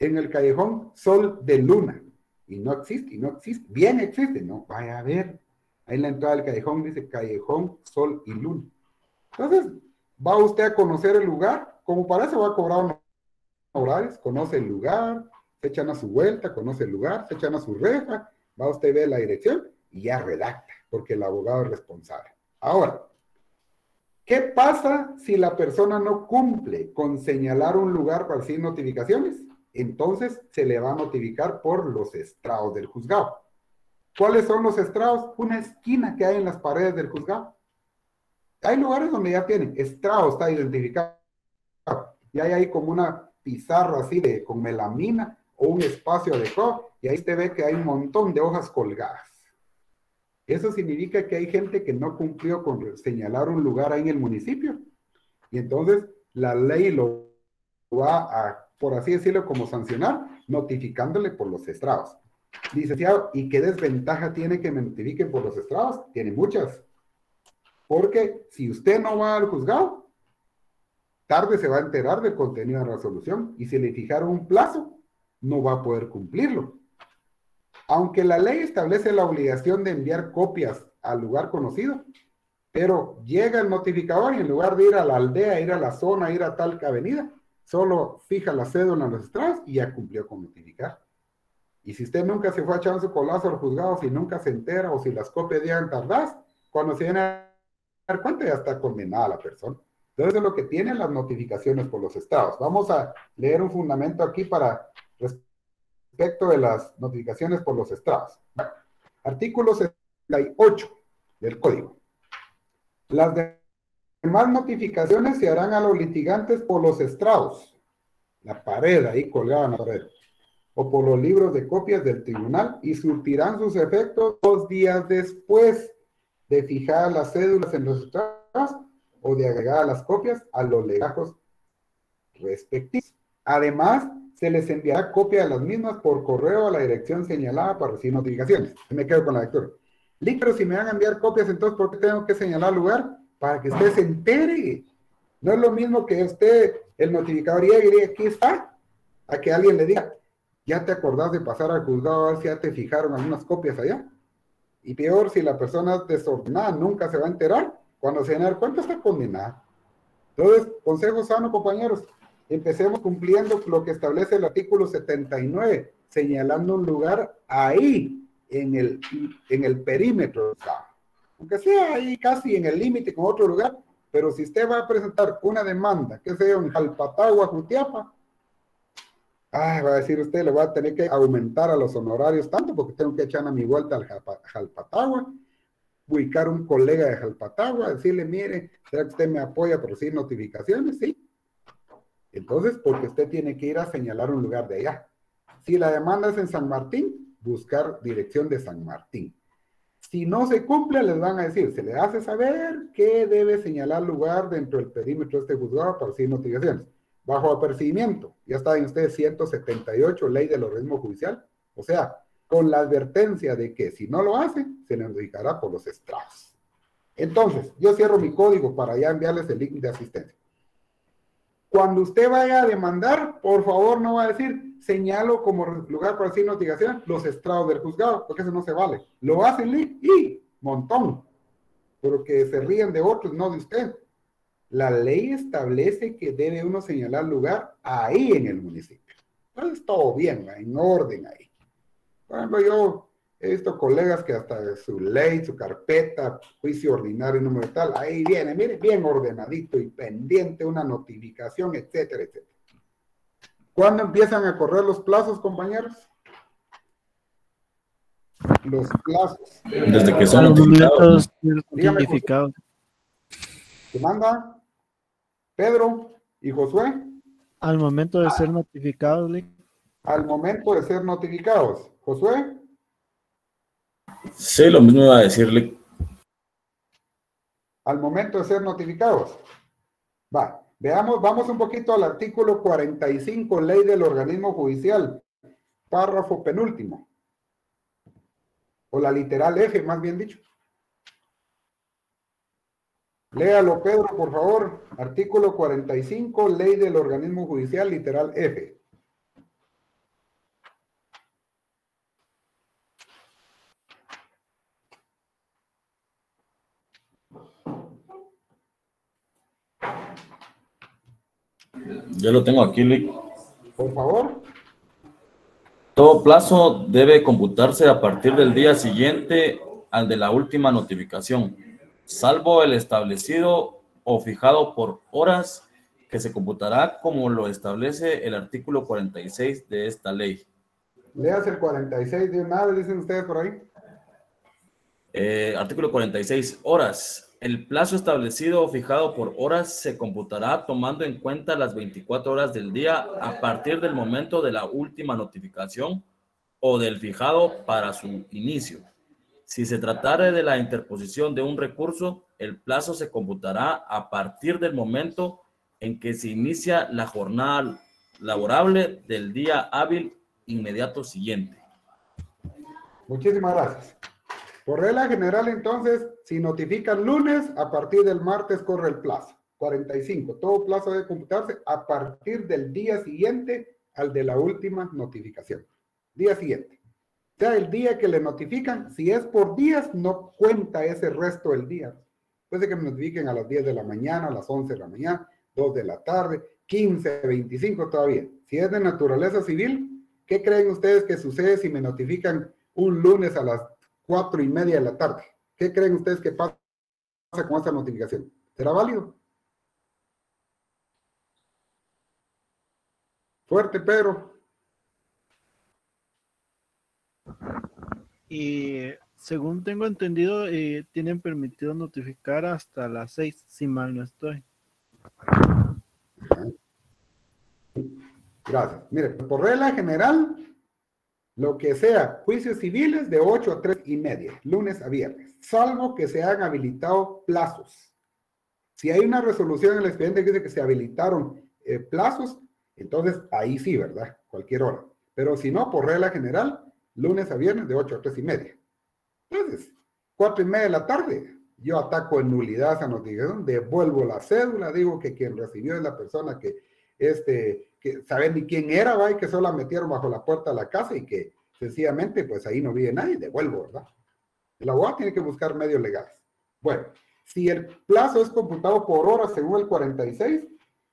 En el callejón Sol de Luna. Y no existe, y no existe. Bien existe, no, vaya a ver. Ahí en la entrada del callejón dice Callejón Sol y Luna. Entonces, va usted a conocer el lugar, como para eso va a cobrar unos horarios, conoce el lugar, se echan a su vuelta, conoce el lugar, se echan a su reja, va usted a ver la dirección y ya redacta, porque el abogado es responsable. Ahora, ¿qué pasa si la persona no cumple con señalar un lugar para recibir notificaciones? Entonces se le va a notificar por los estrados del juzgado. ¿Cuáles son los estrados? Una esquina que hay en las paredes del juzgado. Hay lugares donde ya tienen estrado, está identificado. Y hay ahí como una pizarra así de con melamina o un espacio adecuado. Y ahí usted ve que hay un montón de hojas colgadas. Eso significa que hay gente que no cumplió con señalar un lugar ahí en el municipio. Y entonces la ley lo va a, por así decirlo, como sancionar, notificándole por los estrados. Licenciado, ¿y qué desventaja tiene que me notifiquen por los estrados? Tiene muchas. Porque si usted no va al juzgado, tarde se va a enterar del contenido de la resolución. Y si le fijaron un plazo, no va a poder cumplirlo. Aunque la ley establece la obligación de enviar copias al lugar conocido, pero llega el notificador y en lugar de ir a la aldea, ir a la zona, ir a tal avenida, solo fija la cédula en los estrados y ya cumplió con notificar. Y si usted nunca se fue a echar su colazo al juzgado, si nunca se entera o si las copias llegan tardadas, cuando se viene a dar cuenta ya está condenada la persona. Entonces es lo que tienen las notificaciones por los estados. Vamos a leer un fundamento aquí para respecto de las notificaciones por los estados. Artículo 68 del Código. Las demás notificaciones se harán a los litigantes por los estrados, la pared ahí colgada en la pared, o por los libros de copias del tribunal y surtirán sus efectos 2 días después de fijar las cédulas en los estrados o de agregar las copias a los legajos respectivos. Además, se les enviará copia de las mismas por correo a la dirección señalada para recibir notificaciones. Me quedo con la lectura. Pero si me van a enviar copias, entonces ¿por qué tengo que señalar lugar? Para que usted se entere. No es lo mismo que usted, el notificador, llegue y diga, aquí está, a que alguien le diga, ¿ya te acordás de pasar al juzgado a ver si ya te fijaron algunas copias allá? Y peor, si la persona es desordenada, nunca se va a enterar. Cuando se va a dar cuenta, está condenada. Entonces, consejo sano, compañeros, empecemos cumpliendo lo que establece el artículo 79, señalando un lugar ahí, en el perímetro. Aunque sea ahí casi en el límite con otro lugar, pero si usted va a presentar una demanda, que sea en Jalpatagua, Jutiapa, va a decir usted, le va a tener que aumentar a los honorarios tanto porque tengo que echar a mi vuelta al Jalpatagua. ubicar un colega de Jalpatagua, decirle, mire, ¿será que usted me apoya por recibir notificaciones? Sí. Entonces, porque usted tiene que ir a señalar un lugar de allá. Si la demanda es en San Martín, buscar dirección de San Martín. Si no se cumple, les van a decir, se le hace saber que debe señalar lugar dentro del perímetro de este juzgado para recibir notificaciones. Bajo apercibimiento, ya saben ustedes, 178, ley del organismo judicial. O sea, con la advertencia de que si no lo hace, se le notificará por los estragos. Entonces, yo cierro mi código para ya enviarles el link de asistencia. Cuando usted vaya a demandar, por favor no va a decir, señalo como lugar para recibir notificación los estrados del juzgado, porque eso no se vale. Lo hacen y montón, porque se ríen de otros, no de usted. La ley establece que debe uno señalar lugar ahí en el municipio. Entonces todo bien, en orden ahí. Por ejemplo, yo he visto colegas que hasta su ley, su carpeta, juicio ordinario número tal, ahí viene, mire, bien ordenadito y pendiente una notificación, etcétera, etcétera. ¿Cuándo empiezan a correr los plazos, compañeros? Los plazos. Desde que son notificados. Notificados. ¿Qué manda? Pedro y Josué. Al momento de ser notificados, Lick. Al momento de ser notificados. Josué. Sí, lo mismo iba a decirle. Al momento de ser notificados. Va, veamos, vamos un poquito al artículo 45, ley del organismo judicial, párrafo penúltimo. O la literal F, más bien dicho. Léalo, Pedro, por favor. Artículo 45, ley del organismo judicial, literal F. Yo lo tengo aquí, Lick. Por favor. Todo plazo debe computarse a partir del día siguiente al de la última notificación, salvo el establecido o fijado por horas, que se computará como lo establece el artículo 46 de esta ley. Leas el 46 de una vez, dicen ustedes por ahí. Artículo 46, horas. El plazo establecido o fijado por horas se computará tomando en cuenta las 24 horas del día a partir del momento de la última notificación o del fijado para su inicio. Si se tratare de la interposición de un recurso, el plazo se computará a partir del momento en que se inicia la jornada laborable del día hábil inmediato siguiente. Muchísimas gracias. Por regla general, entonces, si notifican lunes, a partir del martes corre el plazo. 45. Todo plazo debe computarse a partir del día siguiente al de la última notificación. Día siguiente. O sea, el día que le notifican, si es por días, no cuenta ese resto del día. Puede que me notifiquen a las 10 de la mañana, a las 11 de la mañana, 2 de la tarde, 15, 25 todavía. Si es de naturaleza civil, ¿qué creen ustedes que sucede si me notifican un lunes a las 4:30 de la tarde? ¿Qué creen ustedes que pasa con esta notificación? ¿Será válido? Fuerte, Pedro. Y según tengo entendido, tienen permitido notificar hasta las 6, si mal no estoy. Gracias. Mire, por regla general, lo que sea, juicios civiles de 8 a 3:30, lunes a viernes, salvo que se hayan habilitado plazos. Si hay una resolución en el expediente que dice que se habilitaron plazos, entonces ahí sí, ¿verdad? Cualquier hora. Pero si no, por regla general, lunes a viernes de 8 a 3:30. Entonces, 4:30 de la tarde, yo ataco en nulidad esa notificación, devuelvo la cédula, digo que quien recibió es la persona que saben ni quién era, ¿va? Y que solo la metieron bajo la puerta de la casa y que sencillamente, pues ahí no vive nadie, devuelvo, ¿verdad? El abogado tiene que buscar medios legales. Bueno, si el plazo es computado por horas según el 46,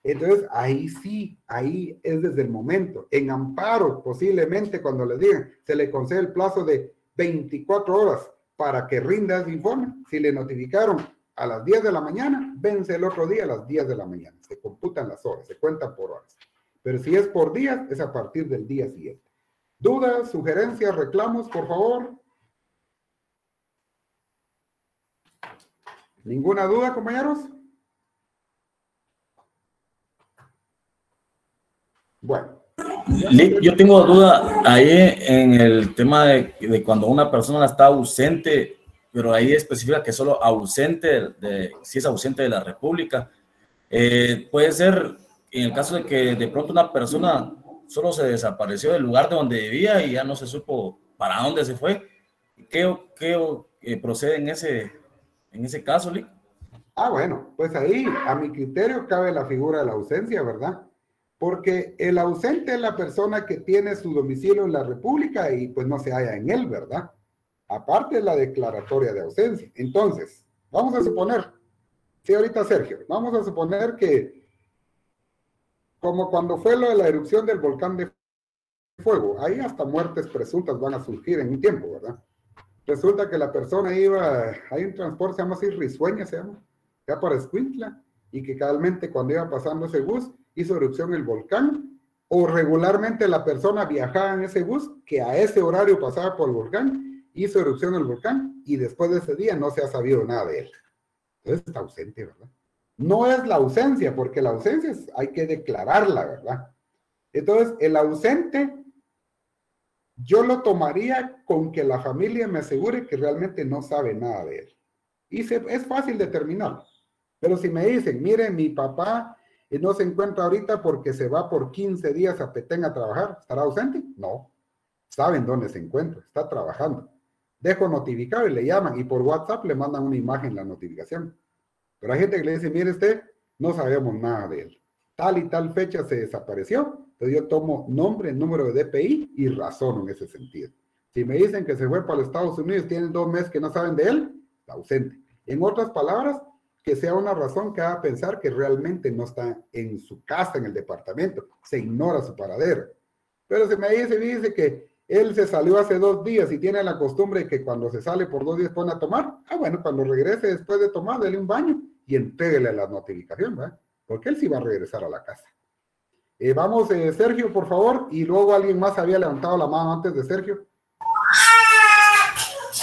entonces ahí sí, ahí es desde el momento. En amparo, posiblemente cuando les digan, se le concede el plazo de 24 horas para que rinda ese informe. Si le notificaron a las 10 de la mañana, vence el otro día a las 10 de la mañana. Se computan las horas, se cuentan por horas. Pero si es por días, es a partir del día siguiente. ¿Dudas, sugerencias, reclamos, por favor? ¿Ninguna duda, compañeros? Bueno. Lick, yo tengo duda ahí en el tema de cuando una persona está ausente, pero ahí especifica que solo ausente, si es ausente de la República. Puede ser en el caso de que de pronto una persona solo se desapareció del lugar de donde vivía y ya no se supo para dónde se fue. ¿Qué procede en ese caso, Lick? Bueno, pues ahí a mi criterio cabe la figura de la ausencia, ¿verdad? Porque el ausente es la persona que tiene su domicilio en la República y pues no se halla en él, ¿verdad? Aparte de la declaratoria de ausencia. Entonces, vamos a suponer, sí, ahorita Sergio, vamos a suponer que como cuando fue lo de la erupción del volcán de fuego, ahí hasta muertes presuntas van a surgir en un tiempo, ¿verdad? Resulta que la persona iba, hay un transporte, se llama así, Risueña se llama, ya para Escuintla, y que cabalmente cuando iba pasando ese bus, hizo erupción el volcán, o regularmente la persona viajaba en ese bus, que a ese horario pasaba por el volcán, hizo erupción el volcán, y después de ese día no se ha sabido nada de él. Entonces está ausente, ¿verdad? No es la ausencia, porque la ausencia hay que declararla, ¿verdad? Entonces, el ausente, yo lo tomaría con que la familia me asegure que realmente no sabe nada de él. Y es fácil determinarlo. Pero si me dicen, mire, mi papá no se encuentra ahorita porque se va por 15 días a Petén a trabajar, ¿estará ausente? No. Saben dónde se encuentra, está trabajando. Dejo notificado y le llaman, y por WhatsApp le mandan una imagen la notificación. Pero hay gente que le dice, mire usted, no sabemos nada de él. Tal y tal fecha se desapareció, entonces yo tomo nombre, número de DPI y razono en ese sentido. Si me dicen que se fue para los Estados Unidos, tienen 2 meses que no saben de él, está ausente. En otras palabras, que sea una razón que haga pensar que realmente no está en su casa, en el departamento, se ignora su paradero. Pero si me dice que él se salió hace 2 días y tiene la costumbre de que cuando se sale por 2 días pone a tomar, bueno, cuando regrese después de tomar, dele un baño y entréguele la notificación, ¿verdad? Porque él sí va a regresar a la casa. Vamos, Sergio, por favor, y luego alguien más había levantado la mano antes de Sergio.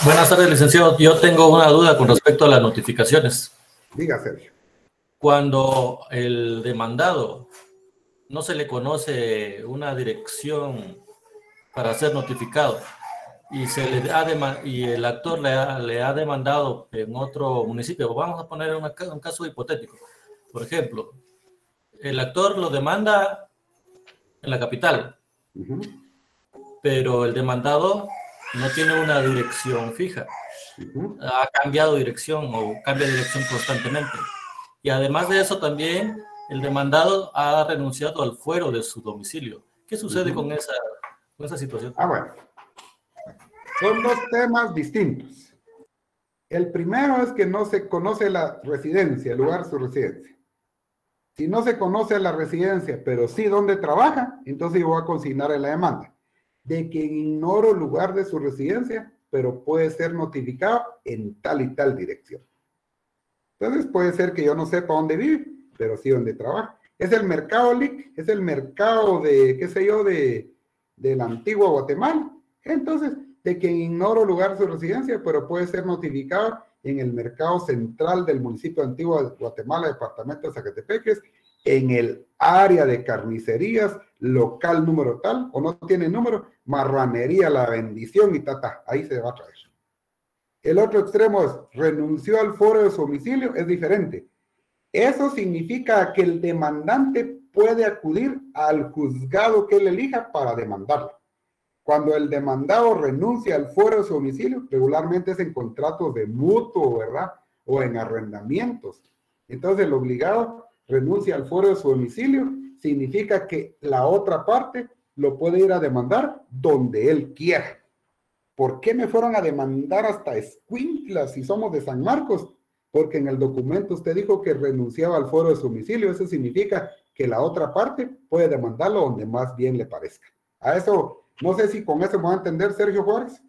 Buenas tardes, licenciado. Yo tengo una duda con respecto a las notificaciones. Diga, Sergio. Cuando el demandado no se le conoce una dirección para ser notificado y y el actor le ha demandado en otro municipio, vamos a poner un caso hipotético. Por ejemplo, el actor lo demanda en la capital, pero el demandado no tiene una dirección fija. Ha cambiado dirección o cambia dirección constantemente. Y además de eso también el demandado ha renunciado al fuero de su domicilio. ¿Qué sucede con esa situación? Bueno. Son 2 temas distintos. El primero es que no se conoce la residencia, el lugar de su residencia. Si no se conoce la residencia, pero sí dónde trabaja, entonces yo voy a consignar en la demanda de que ignoro el lugar de su residencia, pero puede ser notificado en tal y tal dirección. Entonces puede ser que yo no sepa dónde vive, pero sí dónde trabaja. Es el mercado Lick, es el mercado de, qué sé yo, de la antigua Guatemala. Entonces, de que ignoro el lugar de su residencia, pero puede ser notificado en el mercado central del municipio de Antigua Guatemala, departamento de Zacatepeques, en el área de carnicerías, local número tal, o no tiene número, marranería La Bendición y ahí se va a traer. El otro extremo es, renunció al foro de su domicilio, es diferente. Eso significa que el demandante puede acudir al juzgado que él elija para demandarlo. Cuando el demandado renuncia al fuero de su domicilio, regularmente es en contratos de mutuo, ¿verdad? O en arrendamientos. Entonces el obligado renuncia al fuero de su domicilio, significa que la otra parte lo puede ir a demandar donde él quiera. ¿Por qué me fueron a demandar hasta Escuintla si somos de San Marcos? Porque en el documento usted dijo que renunciaba al fuero de su domicilio. Eso significa que la otra parte puede demandarlo donde más bien le parezca. A eso... No sé si con eso me va a entender Sergio Juárez.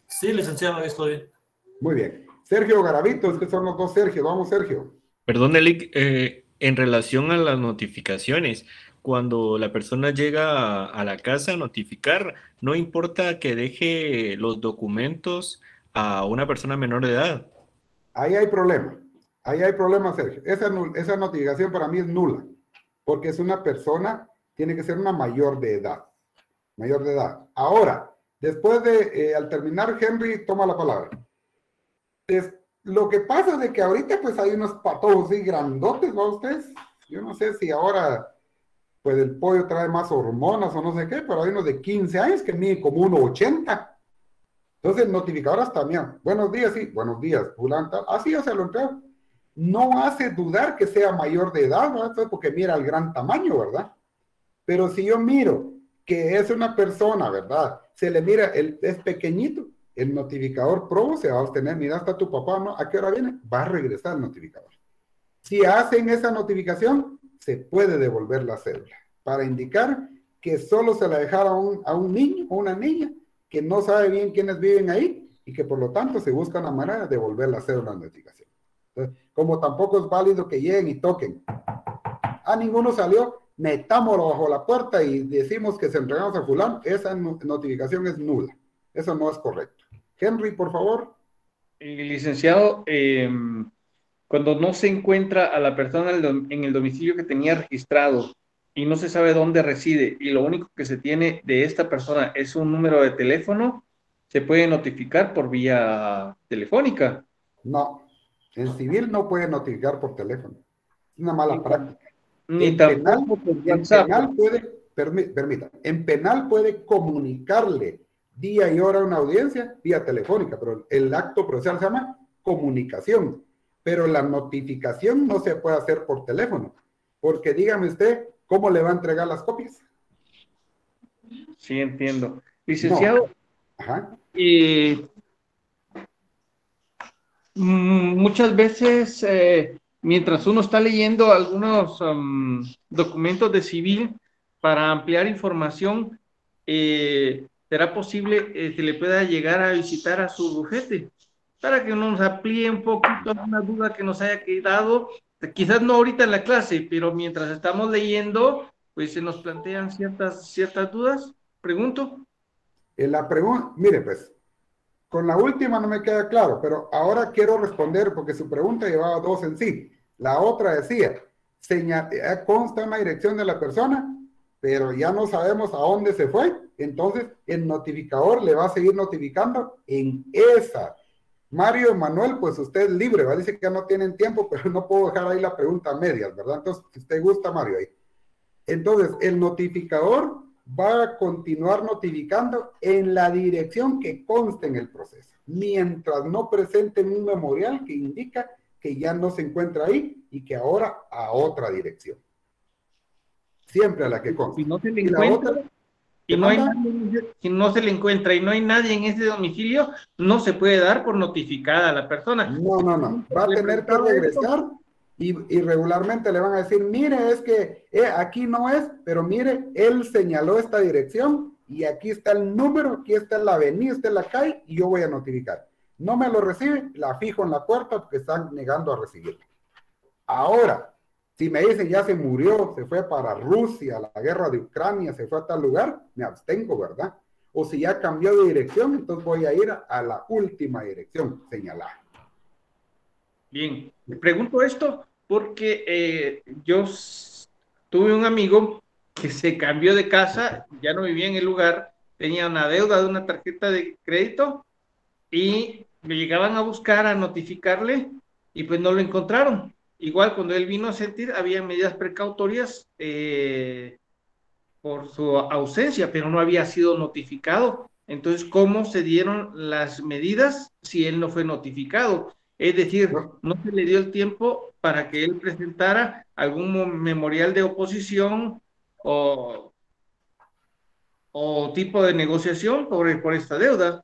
Sí, licenciado, estoy bien. Muy bien. Sergio Garavito, es que son los 2 Sergio. Vamos, Sergio. Perdón, Elic, en relación a las notificaciones, cuando la persona llega a la casa a notificar, no importa que deje los documentos a una persona menor de edad. Ahí hay problema. Ahí hay problema, Sergio. Esa notificación para mí es nula, porque es una persona, tiene que ser una mayor de edad. Mayor de edad. Ahora, después de, al terminar, Henry toma la palabra. Lo que pasa es de que ahorita pues hay unos patojos así grandotes, ¿no ustedes? Yo no sé si ahora pues el pollo trae más hormonas o no sé qué, pero hay unos de 15 años que miden como 1.80. Entonces el notificador hasta mía, buenos días, sí, buenos días, fulano, tal. Así yo se lo entrego. No hace dudar que sea mayor de edad, ¿verdad? Porque mira el gran tamaño, ¿verdad? Pero si yo miro que es una persona, ¿verdad? Se le mira, es pequeñito, el notificador probo se va a obtener, mira, está tu papá, ¿no? ¿A qué hora viene? Va a regresar el notificador. Si hacen esa notificación, se puede devolver la cédula para indicar que solo se la dejaron a un niño o una niña que no sabe bien quiénes viven ahí y que por lo tanto se busca una manera de devolver la cédula de notificación. Entonces, como tampoco es válido que lleguen y toquen. A ninguno salió, metámoslo bajo la puerta y decimos que se entregamos a fulano, esa notificación es nula. Eso no es correcto. Henry, por favor. Licenciado, cuando no se encuentra a la persona en el domicilio que tenía registrado y no se sabe dónde reside y lo único que se tiene de esta persona es un número de teléfono, ¿se puede notificar por vía telefónica? No, en civil no puede notificar por teléfono. Es una mala práctica. En penal puede comunicarle día y hora a una audiencia vía telefónica, pero el acto procesal se llama comunicación. Pero la notificación no se puede hacer por teléfono, porque dígame usted, ¿cómo le va a entregar las copias? Sí, entiendo. Licenciado, no. Ajá. Muchas veces, mientras uno está leyendo algunos documentos de civil para ampliar información, ¿será posible que le pueda llegar a visitar a su bufete? Para que nos amplíe un poquito alguna duda que nos haya quedado, quizás no ahorita en la clase, pero mientras estamos leyendo, pues se nos plantean ciertas dudas. Pregunto. La pregunta, mire pues, con la última no me queda claro, pero ahora quiero responder porque su pregunta llevaba dos en sí. La otra decía, consta una dirección de la persona, pero ya no sabemos a dónde se fue, entonces el notificador le va a seguir notificando en esa. Mario Manuel, pues usted es libre, ¿verdad? Dice que ya no tienen tiempo, pero no puedo dejar ahí la pregunta a medias, ¿verdad? Entonces, si usted gusta, Mario, ahí. Entonces, el notificador va a continuar notificando en la dirección que conste en el proceso, mientras no presenten un memorial que indica que ya no se encuentra ahí y que ahora a otra dirección. Siempre a la que conste. Si no se le encuentra... Si no se le encuentra y no hay nadie en ese domicilio, no se puede dar por notificada a la persona. No. Va a tener que regresar y regularmente le van a decir, mire, es que aquí no es, pero mire, él señaló esta dirección y aquí está el número, aquí está la avenida, está la calle y yo voy a notificar. No me lo recibe, la fijo en la puerta porque están negando a recibirla. Ahora, si me dicen ya se murió, se fue para Rusia, la guerra de Ucrania, se fue a tal lugar, me abstengo, ¿verdad? O si ya cambió de dirección, entonces voy a ir a la última dirección señalada. Bien, me pregunto esto porque yo tuve un amigo que se cambió de casa, ya no vivía en el lugar, tenía una deuda de una tarjeta de crédito y me llegaban a buscar, a notificarle y pues no lo encontraron. Igual cuando él vino a sentir, había medidas precautorias por su ausencia, pero no había sido notificado. Entonces, ¿cómo se dieron las medidas si él no fue notificado? Es decir, no se le dio el tiempo para que él presentara algún memorial de oposición o tipo de negociación por esta deuda.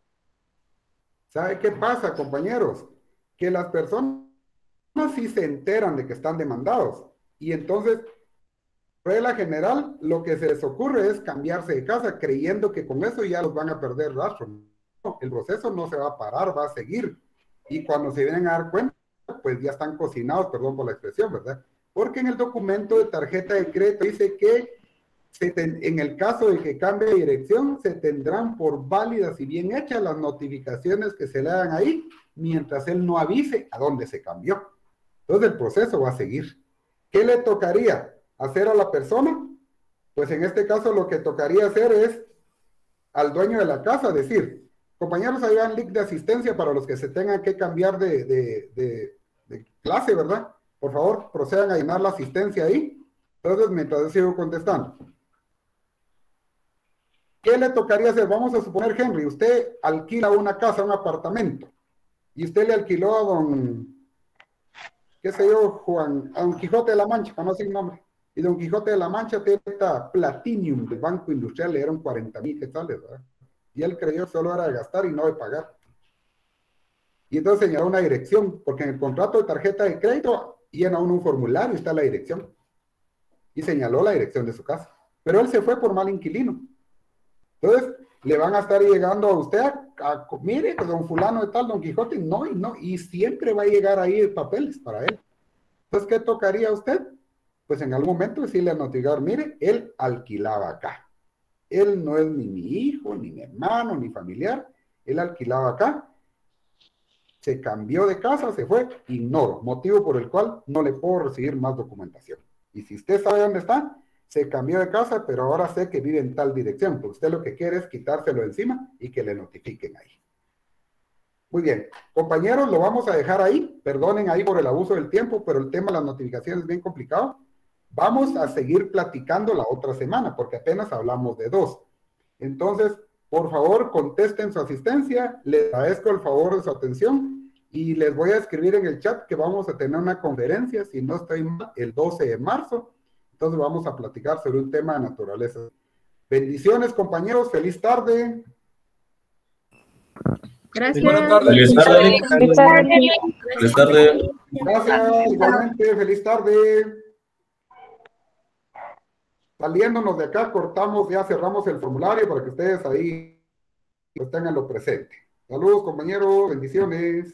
¿Sabe qué pasa, compañeros? Que las personas sí se enteran de que están demandados y entonces, regla general, lo que se les ocurre es cambiarse de casa creyendo que con eso ya los van a perder rastro. No, el proceso no se va a parar, va a seguir y cuando se vienen a dar cuenta, pues ya están cocinados, perdón por la expresión, ¿verdad? Porque en el documento de tarjeta de crédito dice que en el caso de que cambie de dirección, se tendrán por válidas y bien hechas las notificaciones que se le hagan ahí mientras él no avise a dónde se cambió. Entonces el proceso va a seguir. ¿Qué le tocaría hacer a la persona? Pues en este caso lo que tocaría hacer es al dueño de la casa decir, compañeros, ahí va el link de asistencia para los que se tengan que cambiar de clase, ¿verdad? Por favor, procedan a llenar la asistencia ahí. Entonces, mientras yo sigo contestando. ¿Qué le tocaría hacer? Vamos a suponer, Henry, usted alquila una casa, un apartamento, y usted le alquiló a don, qué sé yo, a don Quijote de la Mancha, para no decir nombre. Y don Quijote de la Mancha tiene esta Platinum del Banco Industrial, le dieron 40,000 quetzales, ¿verdad? Y él creyó que solo era de gastar y no de pagar. Y entonces señaló una dirección, porque en el contrato de tarjeta de crédito llena uno un formulario y está la dirección. Y señaló la dirección de su casa. Pero él se fue por mal inquilino. Entonces, le van a estar llegando a usted mire, don fulano de tal, don Quijote, y siempre va a llegar ahí papeles para él. Entonces, ¿qué tocaría a usted? Pues en algún momento decirle a notificar, mire, él alquilaba acá. Él no es ni mi hijo, ni mi hermano, ni familiar. Él alquilaba acá. Se cambió de casa, se fue, ignoro. Motivo por el cual no le puedo recibir más documentación. Y si usted sabe dónde está, se cambió de casa, pero ahora sé que vive en tal dirección. Porque usted lo que quiere es quitárselo encima y que le notifiquen ahí. Muy bien. Compañeros, lo vamos a dejar ahí. Perdonen ahí por el abuso del tiempo, pero el tema de las notificaciones es bien complicado. Vamos a seguir platicando la otra semana, porque apenas hablamos de 2. Entonces, por favor, contesten su asistencia. Les agradezco el favor de su atención y les voy a escribir en el chat que vamos a tener una conferencia, si no estoy mal, el 12 de marzo. Entonces vamos a platicar sobre un tema de naturaleza. Bendiciones, compañeros. Feliz tarde. Gracias. Buenas tardes. Feliz tarde. Feliz tarde. Feliz tarde. Gracias, igualmente. Feliz tarde. Saliéndonos de acá, cortamos, ya cerramos el formulario para que ustedes ahí lo tengan lo presente. Saludos, compañeros. Bendiciones.